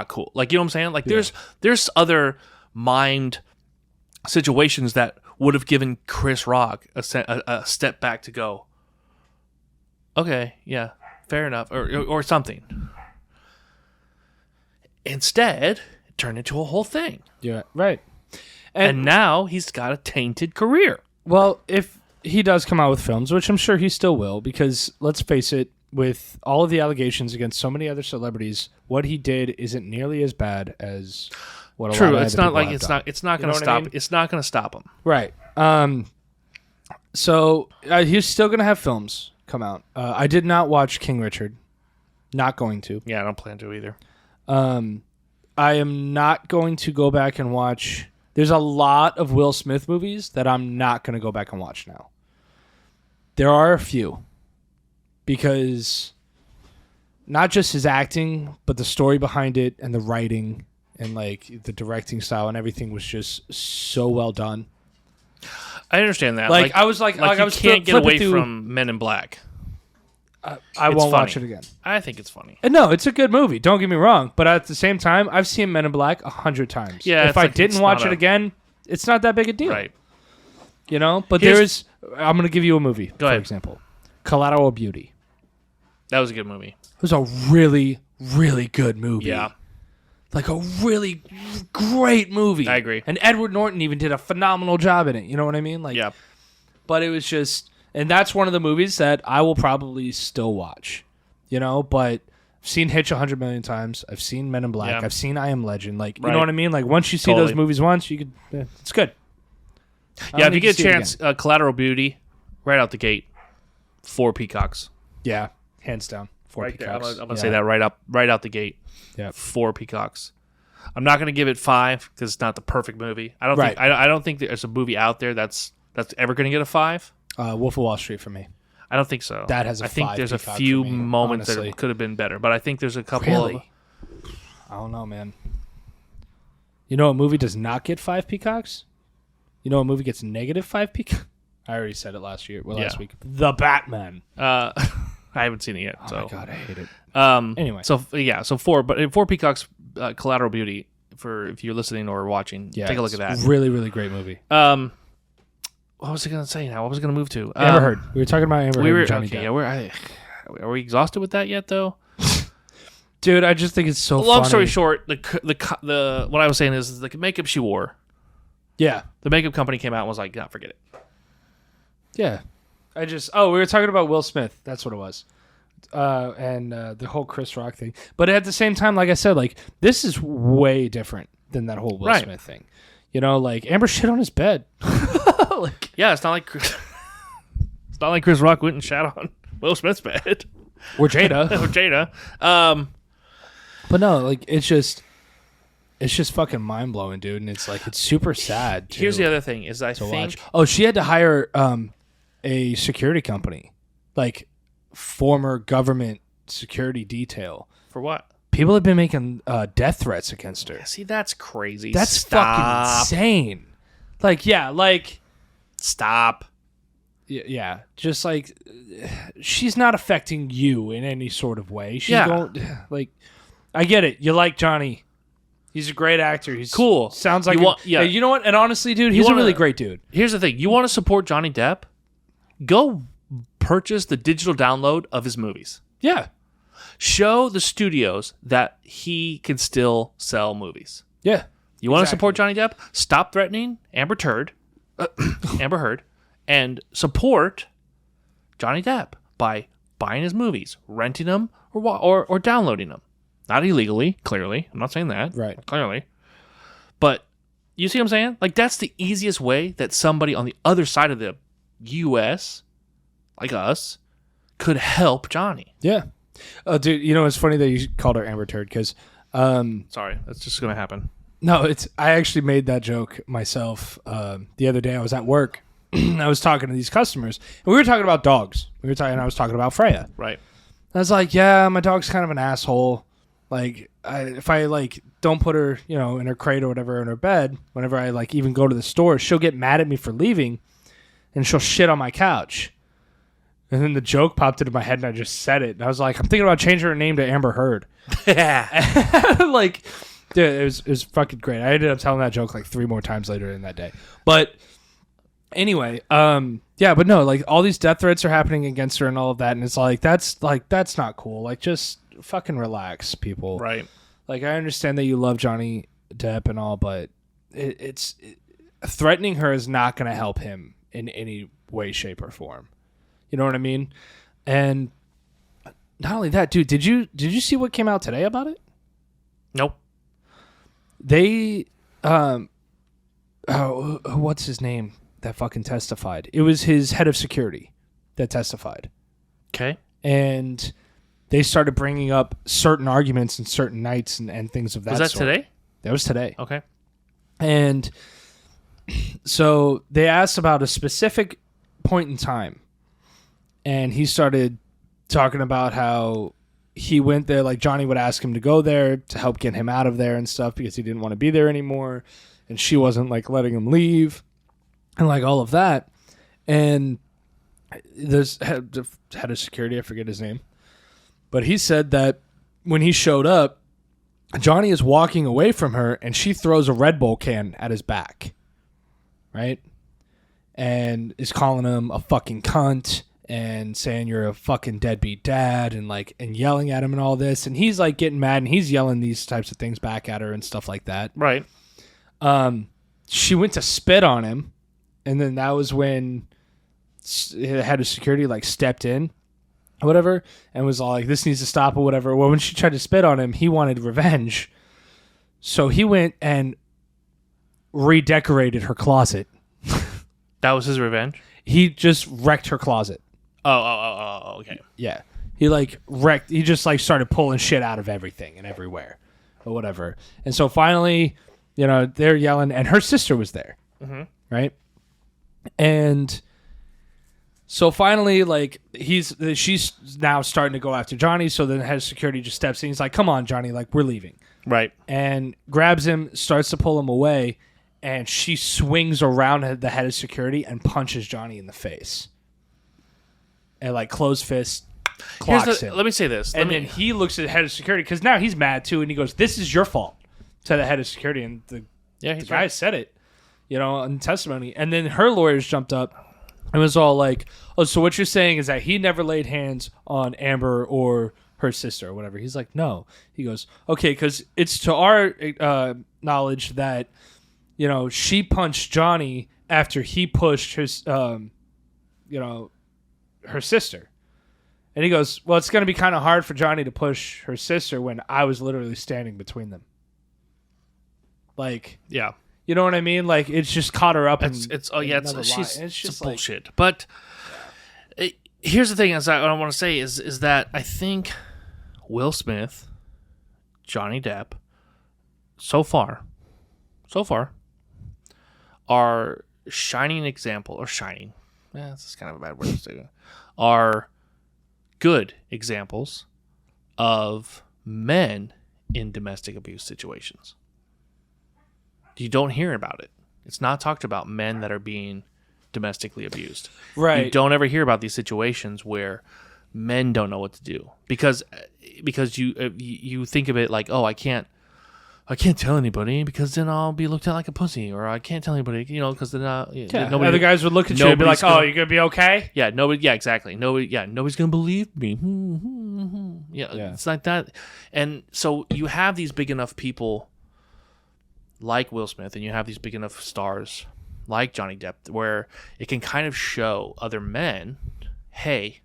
cool. Like, you know what I'm saying? Like, there's other mind situations that would have given Chris Rock a step back to go, okay, yeah, fair enough, or something. Instead, it turned into a whole thing. Yeah, right. And now he's got a tainted career. Well, if he does come out with films, which I'm sure he still will, because let's face it, with all of the allegations against so many other celebrities, what he did isn't nearly as bad as what a lot of it's not like it's not going to stop. It's not going to stop him. Right. So he's still going to have films come out. I did not watch King Richard. Not going to. Yeah, I don't plan to either. I am not going to go back and watch. There's a lot of Will Smith movies that I'm not going to go back and watch now. There are a few. Because not just his acting, but the story behind it and the writing and like the directing style and everything was just so well done. I understand that. Like I was like I was can't get away from Men in Black. I won't watch it again. I think it's funny. And no, it's a good movie. Don't get me wrong. But at the same time, I've seen Men in Black 100 times. Yeah. If I didn't watch it again, it's not that big a deal. Right. But I'm going to give you a movie, for example. Collateral Beauty. That was a good movie. It was a really, really good movie. Yeah. Like a really great movie. I agree. And Edward Norton even did a phenomenal job in it. You know what I mean? Like, yeah. But it was just, and that's one of the movies that I will probably still watch. But I've seen Hitch 100 million times. I've seen Men in Black. Yeah. I've seen I Am Legend. Like, you know what I mean? Like, once you see those movies once, you could, it's good. Yeah, if you get a chance, Collateral Beauty, right out the gate, 4 peacocks. Yeah. Hands down, 4 right peacocks. I'm gonna say that right out the gate. Yeah, 4 peacocks. I'm not gonna give it 5 because it's not the perfect movie. I don't think there's a movie out there that's ever gonna get a 5. Wolf of Wall Street for me. I don't think so. That has a 5. I think there's a few moments that it could have been better, but I think there's a couple. Really? I don't know, man. You know what movie does not get 5 peacocks? You know what movie gets negative 5 peacocks? I already said it last Yeah. week. The Batman. I haven't seen it yet. Oh my God, I hate it. Anyway, so four Peacocks, Collateral Beauty. For if you're listening or watching, take a look at that. Really, really great movie. What was I gonna say now? What was I gonna move to? Amber Heard. We were talking about Amber Heard. And Johnny Depp. Yeah, are we exhausted with that yet, though? Dude, I just think it's so. Long funny. story short, the what I was saying is the makeup she wore. Yeah, the makeup company came out and was like, "No, forget it." Yeah, we were talking about Will Smith. That's what it was. And the whole Chris Rock thing. But at the same time, like I said, like this is way different than that whole Will Smith thing. You know, like Amber shit on his bed. Yeah, it's not like Chris Rock went and shat on Will Smith's bed or Jada. or Jada. But no, like it's just fucking mind blowing, dude. And it's like it's super sad. Here's the other thing: is I think watch. Oh, she had to hire a security company, like former government security detail. For what? People have been making death threats against her. See, that's crazy. That's fucking insane. Stop. Yeah, just like she's not affecting you in any sort of way. She's I get it. You like Johnny. He's a great actor. He's cool. Sounds like you know what? And honestly, dude, he's a really great dude. Here's the thing. You want to support Johnny Depp? Go purchase the digital download of his movies. Yeah. Show the studios that he can still sell movies. Yeah. You want to support Johnny Depp? Stop threatening Amber Heard, and support Johnny Depp by buying his movies, renting them, or downloading them. Not illegally, clearly. I'm not saying that. Right. Clearly. But you see what I'm saying? Like, that's the easiest way that somebody on the other side of the U.S., like us, could help Johnny. Yeah. Oh, dude, you know, it's funny that you called her Amber Turd because... sorry, that's just going to happen. No, I actually made that joke myself the other day. I was at work. I was talking to these customers, and we were talking about dogs. I was talking about Freya. Right. I was like, yeah, my dog's kind of an asshole. Like, if I, like, don't put her, you know, in her crate or whatever in her bed, whenever I, like, even go to the store, she'll get mad at me for leaving, and she'll shit on my couch. And then the joke popped into my head, and I just said it. And I was like, I'm thinking about changing her name to Amber Heard. Yeah. Like, dude, it was fucking great. I ended up telling that joke, like, 3 more times later in that day. But anyway, yeah, but no, like, all these death threats are happening against her and all of that, and it's like, that's not cool. Like, just fucking relax, people. Right. Like, I understand that you love Johnny Depp and all, but it's threatening her is not going to help him in any way, shape, or form. You know what I mean? And not only that, dude, did you see what came out today about it? Nope. They, what's his name that fucking testified? It was his head of security that testified. Okay. And they started bringing up certain arguments and certain nights and things of that sort. Was that today? That was today. Okay. And so they asked about a specific point in time. And he started talking about how he went there, like Johnny would ask him to go there to help get him out of there and stuff because he didn't want to be there anymore. And she wasn't, like, letting him leave and, like, all of that. And there's head of security, I forget his name. But he said that when he showed up, Johnny is walking away from her and she throws a Red Bull can at his back. Right? And is calling him a fucking cunt and saying you're a fucking deadbeat dad and, like, and yelling at him and all this. And he's, like, getting mad and he's yelling these types of things back at her and stuff like that. Right. She went to spit on him. And then that was when the head of security, like, stepped in or whatever and was all like, this needs to stop or whatever. Well, when she tried to spit on him, he wanted revenge. So he went and redecorated her closet. That was his revenge? He just wrecked her closet. Oh, okay. Yeah. He, like, wrecked. He just, like, started pulling shit out of everything and everywhere or whatever. And so finally, you know, they're yelling, and her sister was there. Mm-hmm. Right? And so finally, like, she's now starting to go after Johnny. So then the head of security just steps in. He's like, come on, Johnny, like, we're leaving. Right. And grabs him, starts to pull him away. and she swings around the head of security and punches Johnny in the face. And like closed fist clocks him. Let me say this. And then he looks at the head of security because now he's mad too, and he goes, "This is your fault," to the head of security, and the guy said it, in testimony. And then her lawyers jumped up and was all like, "Oh, so what you're saying is that he never laid hands on Amber or her sister or whatever?" He's like, "No." He goes, "Okay, because it's to our knowledge that she punched Johnny after he pushed his her sister." And he goes, "Well, it's going to be kind of hard for Johnny to push her sister when I was literally standing between them." Like, yeah, you know what I mean? Like, it's just caught her up. It's bullshit. But here's the thing: what I want to say is that I think Will Smith, Johnny Depp, so far, are shining example or shining. That's kind of a bad word to say. Are good examples of men in domestic abuse situations. You don't hear about it. It's not talked about men that are being domestically abused. Right. You don't ever hear about these situations where men don't know what to do because you think of it like, oh, I can't tell anybody because then I'll be looked at like a pussy, or I can't tell anybody, because then nobody. Other guys would look at you and be like, "Oh, you're gonna be okay." Yeah, nobody. Yeah, exactly. Nobody's gonna believe me. Yeah, it's like that. And so you have these big enough people like Will Smith, and you have these big enough stars like Johnny Depp, where it can kind of show other men, hey,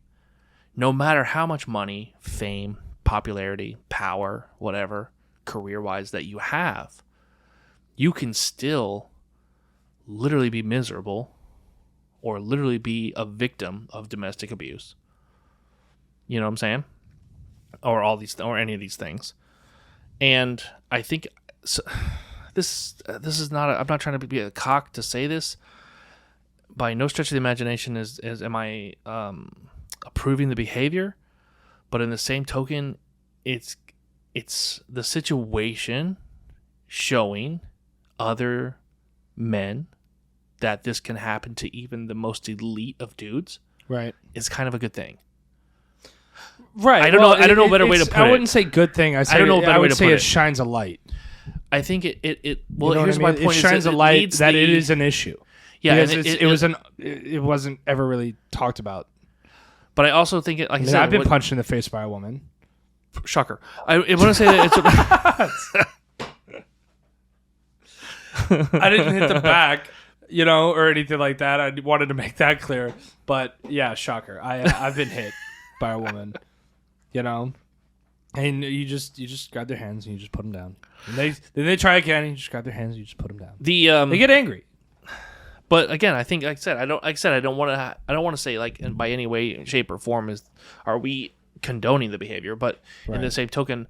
no matter how much money, fame, popularity, power, whatever, career-wise that you have, you can still literally be miserable or literally be a victim of domestic abuse. You know what I'm saying? Or any of these things. And I think this is not I'm not trying to be a cock to say this. By no stretch of the imagination am I approving the behavior, but in the same token, it's the situation showing other men that this can happen to even the most elite of dudes. Right. It's kind of a good thing. Right. I don't know a better way to put it. I wouldn't say good thing. I don't know a better way to put it. I would say it shines a light. I think it well, here's my point. It shines a light that it is an issue. Yeah, it wasn't ever really talked about. But I also think it, like I said, I've been punched in the face by a woman. Shocker. I want to say that it's I didn't hit the back, or anything like that. I wanted to make that clear. But yeah, shocker. I've been hit by a woman, and you just grab their hands and you just put them down. And they try again and you just grab their hands and you just put them down. They get angry. But again, I think, like I said, I don't want to say like by any way, shape, or form are we condoning the behavior, but in the same token,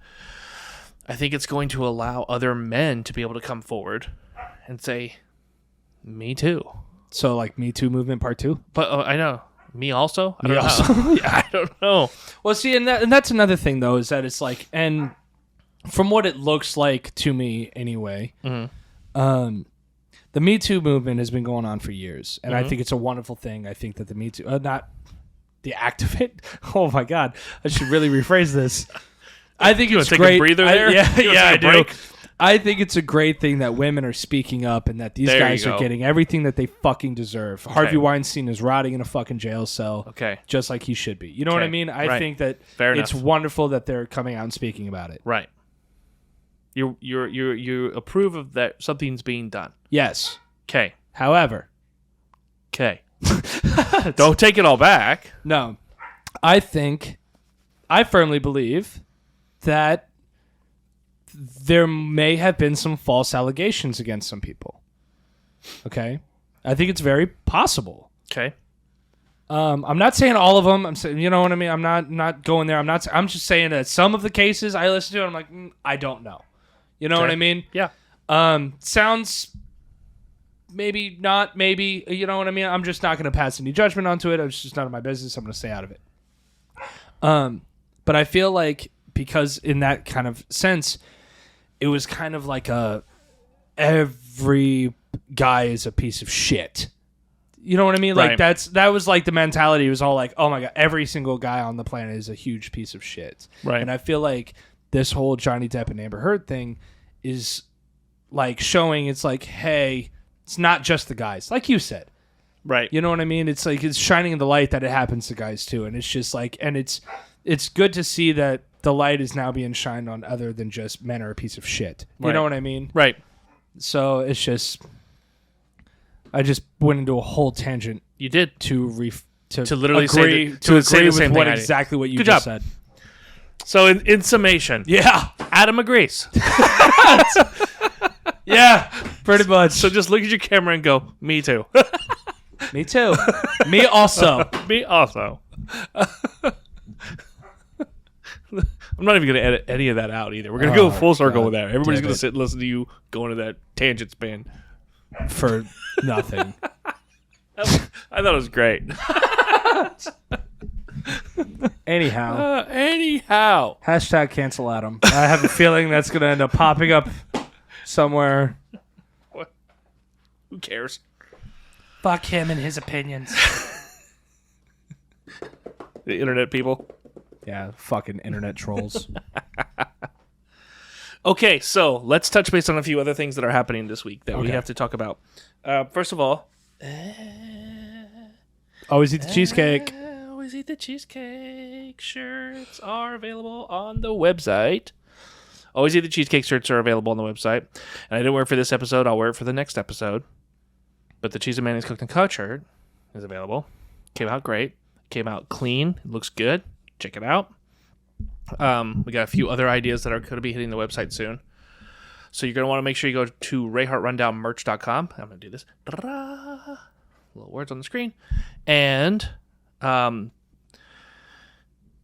I think it's going to allow other men to be able to come forward and say, "Me too." So, like, Me Too movement part 2. But I know, me also. I don't know. Yeah, I don't know. Well, see, and that's another thing though, is that it's like, and from what it looks like to me, anyway, the Me Too movement has been going on for years, and I think it's a wonderful thing. I think that the Me Too, not the act of it. Oh my God, I should really rephrase this. I think it's great. Take a breather there. I do. I think it's a great thing that women are speaking up and that these guys are getting everything that they fucking deserve. Okay. Harvey Weinstein is rotting in a fucking jail cell. Okay. Just like he should be. You know what I mean? I think that it's wonderful that they're coming out and speaking about it. Right. You approve of that something's being done. Yes. Okay. However. Okay. Don't take it all back. No. I firmly believe that there may have been some false allegations against some people. Okay? I think it's very possible. Okay. I'm not saying all of them. I'm saying, you know what I mean? I'm not going there. I'm just saying that some of the cases I listen to, I'm like, I don't know. You know what I mean? Yeah. Sounds maybe not, maybe, you know what I mean? I'm just not going to pass any judgment onto it. It's just none of my business. I'm going to stay out of it. But I feel like because in that kind of sense, it was kind of like every guy is a piece of shit. You know what I mean? Like Right. that was like the mentality. It was all like, oh my God, every single guy on the planet is a huge piece of shit. Right. And I feel like this whole Johnny Depp and Amber Heard thing is like showing it's like, hey, it's not just the guys. Like you said. Right. You know what I mean? It's like it's shining in the light that it happens to guys too. And it's just like, and it's good to see that the light is now being shined on other than just men are a piece of shit. You Right. know what I mean? Right. So it's just, I just went into a whole tangent You did. to literally agree, say to say agree the with same what thing I did. exactly what you Good just job. said. So in summation, Yeah, Adam agrees. yeah, pretty much. So just look at your camera and go, me too. Me too. Me also. Me also. I'm not even going to edit any of that out either. We're going to go full circle with that. Everybody's going to sit and listen to you go into that tangent span. For nothing. I thought it was great. Anyhow. Hashtag cancel Adam. I have a feeling that's going to end up popping up somewhere. What? Who cares? Fuck him and his opinions. The internet people. Yeah, fucking internet trolls. Okay, so let's touch base on a few other things that are happening this week that we have to talk about. First of all, Always eat the cheesecake. always eat the cheesecake. Shirts are available on the website. Always eat the cheesecake shirts are available on the website. And I didn't wear it for this episode. I'll wear it for the next episode. But the cheese and mayonnaise cooked and cut shirt is available. Came out great. Came out clean. It looks good. Check it out. We got a few other ideas that are going to be hitting the website soon. So you're going to want to make sure you go to RayhartRundownMerch.com. I'm going to do this. Ta-da! Little words on the screen. And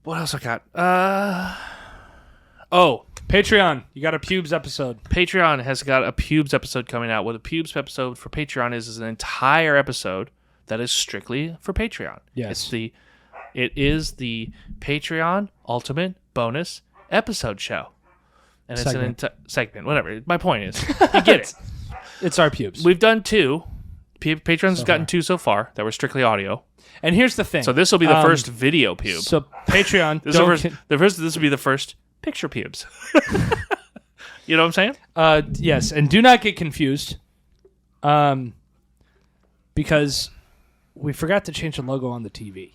what else I got? Patreon. You got a pubes episode. Patreon has got a pubes episode coming out. What a pubes episode for Patreon is an entire episode that is strictly for Patreon. Yes. It is the Patreon Ultimate Bonus Episode Show. And it's Segment. an segment, whatever. My point is, you get it. It's our pubes. We've done 2. Patreon's gotten 2 so far that were strictly audio. And here's the thing. So this will be the first video pube. So Patreon. This will be the first picture pubes. You know what I'm saying? Yes, and do not get confused, because we forgot to change the logo on the TV.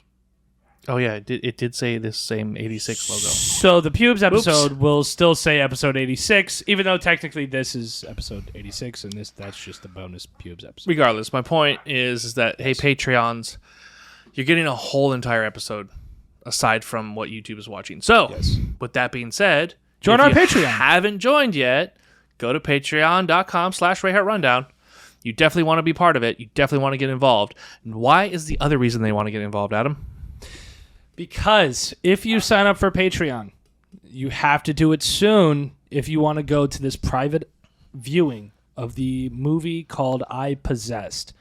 Oh yeah, it did say this same 86 logo. So the pubes episode will still say episode 86, even though technically this is episode 86, and that's just the bonus pubes episode. Regardless, my point is that hey, Patreons, you're getting a whole entire episode aside from what YouTube is watching. So, with that being said, Join if our you Patreon. Haven't joined yet? Go to patreon.com/Rayhart Rundown. You definitely want to be part of it. You definitely want to get involved. And why is the other reason they want to get involved, Adam? Because if you sign up for Patreon, you have to do it soon if you want to go to this private viewing of the movie called I Possessed.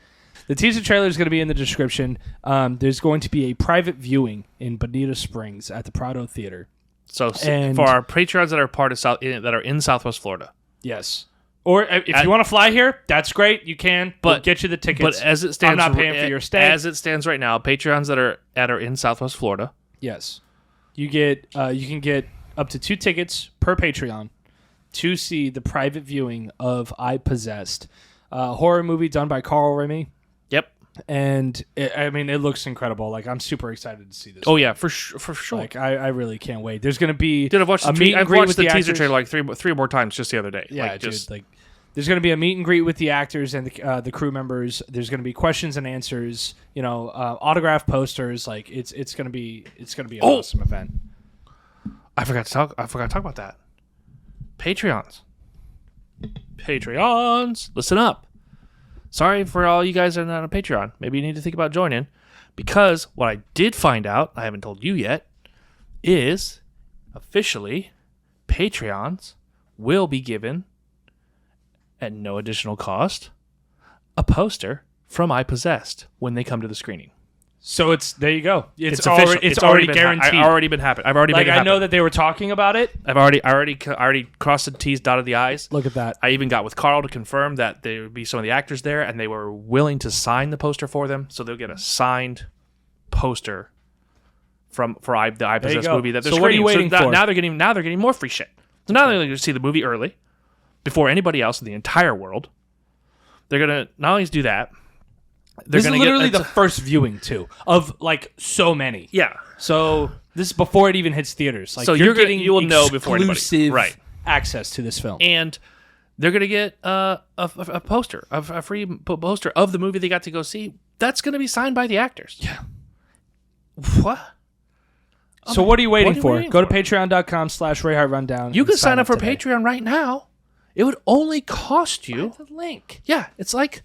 The teaser trailer is going to be in the description. There's going to be a private viewing in Bonita Springs at the Prado Theater. So for our Patreons that are part of that are in Southwest Florida. Yes. Or if you want to fly here, that's great. You can, we'll get you the tickets. But as it stands, I'm not paying for your stay. As it stands right now, Patreons that are in Southwest Florida. Yes, you can get up to 2 tickets per Patreon to see the private viewing of I Possessed, a horror movie done by Carl Remy. Yep. And it looks incredible. Like, I'm super excited to see this. Oh yeah, for sure. Like, I really can't wait. There's going to be Dude, I've watched a meet and greet with the teaser actors. trailer like three more times just the other day. Yeah, like, dude. There's going to be a meet and greet with the actors and the crew members. There's going to be questions and answers. Autograph posters. Like, it's going to be an awesome event. I forgot to talk about that. Patreons, listen up. Sorry for all you guys that are not on Patreon. Maybe you need to think about joining, because what I did find out, I haven't told you yet, is officially Patreons will be given, at no additional cost, a poster from I Possessed when they come to the screening. So it's there. You go. It's official. already. It's already been guaranteed. I've already been happening. I've already like been I know that they were talking about it. I already crossed the T's, dotted the I's. Look at that. I even got with Carl to confirm that there would be some of the actors there, and they were willing to sign the poster for them, so they'll get a signed poster for the I Possess go. movie that they're So what are you screening. waiting for? Now they're getting more free shit. So now they're going to see the movie early, before anybody else in the entire world. They're going to not only do that, they're This is going to literally get the first viewing too of like so many. yeah. So this is before it even hits theaters. Like So you will know before anybody, exclusive right? Access to this film. And they're going to get a poster, a free poster of the movie they got to go see. That's going to be signed by the actors. Yeah. What? So what are you waiting for? waiting Go to for? patreon.com/Rayhart Rundown. You can sign up for today. Patreon right now. It would only cost you. The link. Yeah, it's like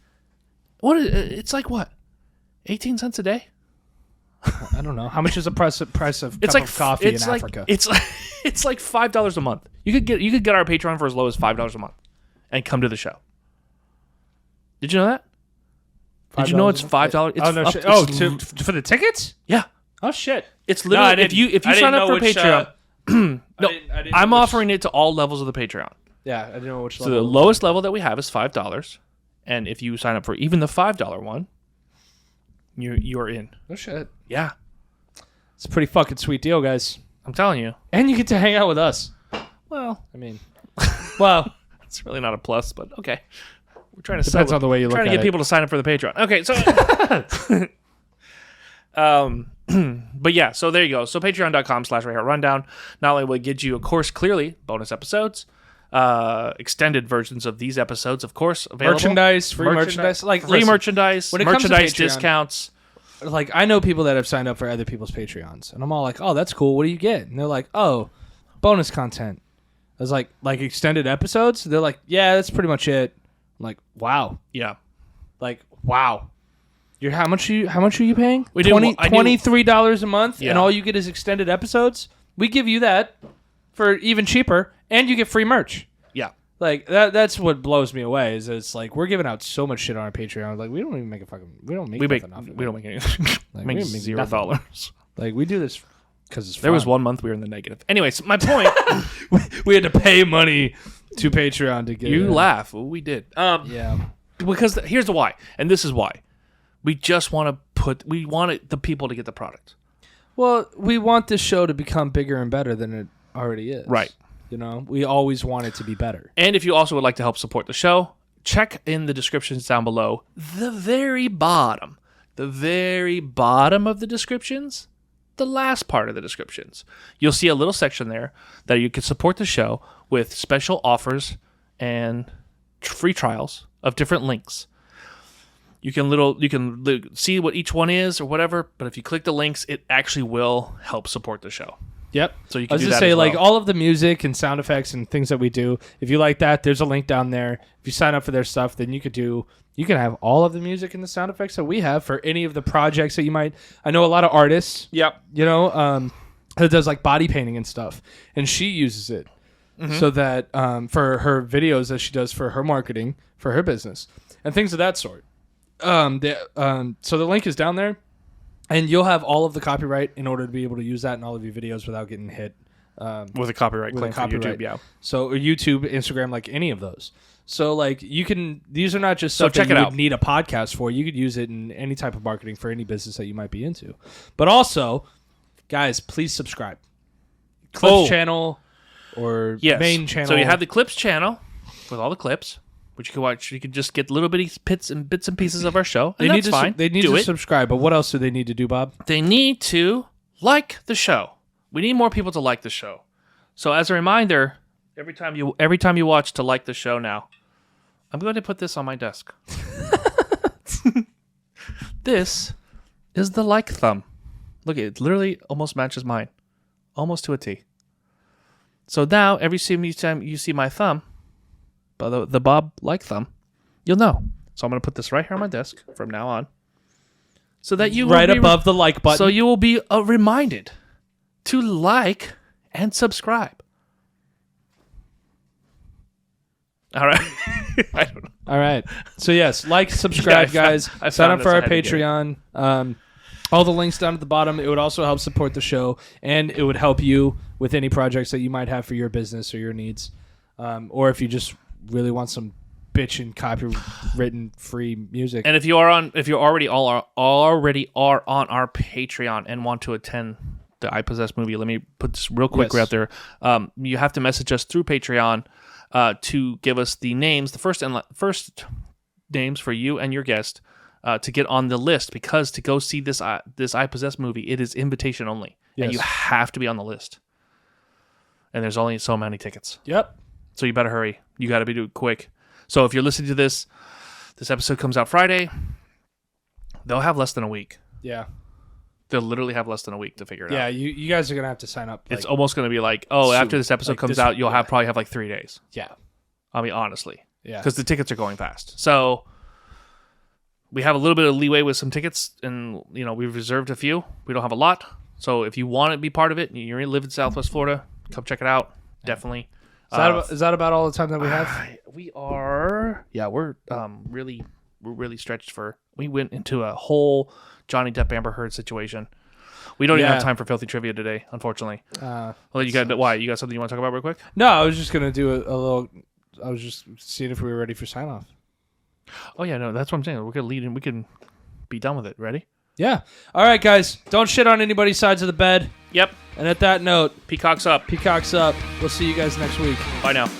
what? It's like what? 18 cents a day. I don't know. How much is the price of It's cup like of coffee in Africa? It's like $5 a month. You could get our Patreon for as low as $5 a month, and come to the show. Did you know that? Did you know it's $5? Oh no! Shit. Oh, for the tickets? Yeah. Oh shit! It's literally No, if you I didn't sign up know for which, Patreon. No, I didn't I'm know which- offering it to all levels of the Patreon. Yeah, I didn't know which. So the lowest level that we have is $5, and if you sign up for even the $5 one, you're in. Oh shit! Yeah, It's a pretty fucking sweet deal, guys. I'm telling you. And you get to hang out with us. Well, I mean, well, it's really not a plus, but okay. We're trying to depends on the way you look trying to at get it. people to sign up for the Patreon. Okay, so but yeah, so there you go. So patreon.com/Rayhart Rundown not only will it get you, of course, clearly bonus episodes, extended versions of these episodes, of course, available. merchandise, free merchandise, like free listen, merchandise, when it comes to merchandise Patreon- discounts. like I know people that have signed up for other people's Patreons, and I'm all like, "Oh, that's cool. What do you get?" And they're like, "Oh, bonus content." I was like extended episodes. They're like, "Yeah, that's pretty much it." I'm like, "Wow, Yeah. like wow." You're how much are you paying? We do- I do- $23 a month, Yeah. and all you get is extended episodes. We give you that for even cheaper, and you get free merch. Yeah. Like that's what blows me away. Is it's like we're giving out so much shit on our Patreon. Like we don't even make We nothing make off of it. we don't make anything. Like, make we make $0. Like we do this because it's fun. There was 1 month we were in the negative. Anyways, my point. we had to pay money to Patreon to get You it. laugh. Well, we did. Yeah. Because here's the why, and this is why. We just want the people to get the product. Well, we want this show to become bigger and better than it already is. Right. You know, we always want it to be better. And if you also would like to help support the show, check in the descriptions down below. The very bottom of the descriptions, the last part of the descriptions, you'll see a little section there that you can support the show with special offers and free trials of different links. You can see what each one is or whatever, but if you click the links, it actually will help support the show. Yep. So you I can was do just that say as well. like all of the music and sound effects and things that we do. If you like that, there's a link down there. If you sign up for their stuff, then you can have all of the music and the sound effects that we have for any of the projects that you might. I know a lot of artists. Yep. You know, that does like body painting and stuff, and she uses it so that for her videos that she does for her marketing for her business and things of that sort. So the link is down there, and you'll have all of the copyright in order to be able to use that in all of your videos without getting hit With a copyright claim for YouTube, yeah. So or YouTube, Instagram, like any of those. So like you can, these are not just stuff check that it you out. would need a podcast for. You could use it in any type of marketing for any business that you might be into. But also, guys, please subscribe. Clips channel or Yes. main channel. So you have the Clips channel with all the clips, which you can watch. You can just get little bitty bits and pieces of our show. And They need that's fine. They need do to it. subscribe. But what else do they need to do, Bob? They need to like the show. We need more people to like the show. So as a reminder, every time you watch to like the show now, I'm going to put this on my desk. This is the like thumb. Look, it literally almost matches mine. Almost to a T. So now, every time you see my thumb, the Bob like thumb, you'll know. So I'm going to put this right here on my desk from now on. So that you Right will be above the like button. So you will be reminded to like and subscribe. All right. I don't know. All right. So yes, like, subscribe, Yeah, guys. I Sign found up this. for I our had to get it. Patreon. All the links down at the bottom. It would also help support the show, and it would help you with any projects that you might have for your business or your needs. Or if you just really want some bitchin' copywritten free music. And if you already are on our Patreon and want to attend the I Possess movie, let me put this real quick right there. You have to message us through Patreon to give us the names, the first names for you and your guest to get on the list, because to go see this I Possess movie, it is invitation only, and you have to be on the list. And there's only so many tickets. Yep. So you better hurry. You got to be doing quick. So if you're listening to this episode comes out Friday, they'll have less than a week. Yeah. They'll literally have less than a week to figure it out. Yeah, you guys are going to have to sign up. It's almost going to be like, after this episode comes out, you'll probably have like 3 days. Yeah. I mean, honestly. Yeah. Because the tickets are going fast. So we have a little bit of leeway with some tickets, and we've reserved a few. We don't have a lot. So if you want to be part of it, and you live in Southwest Florida, come check it out. Definitely. Is that about all the time that we have? We are. Yeah, we're really stretched for. We went into a whole Johnny Depp Amber Heard situation. We don't even have time for filthy trivia today, unfortunately. Well, you got why? You got something you want to talk about real quick? No, I was just gonna do a little. I was just seeing if we were ready for sign off. Oh yeah, no, that's what I'm saying. We're gonna lead and we can be done with it. Ready? Yeah. All right, guys. Don't shit on anybody's sides of the bed. Yep. And at that note, Peacocks up. Peacocks up. We'll see you guys next week. Bye now.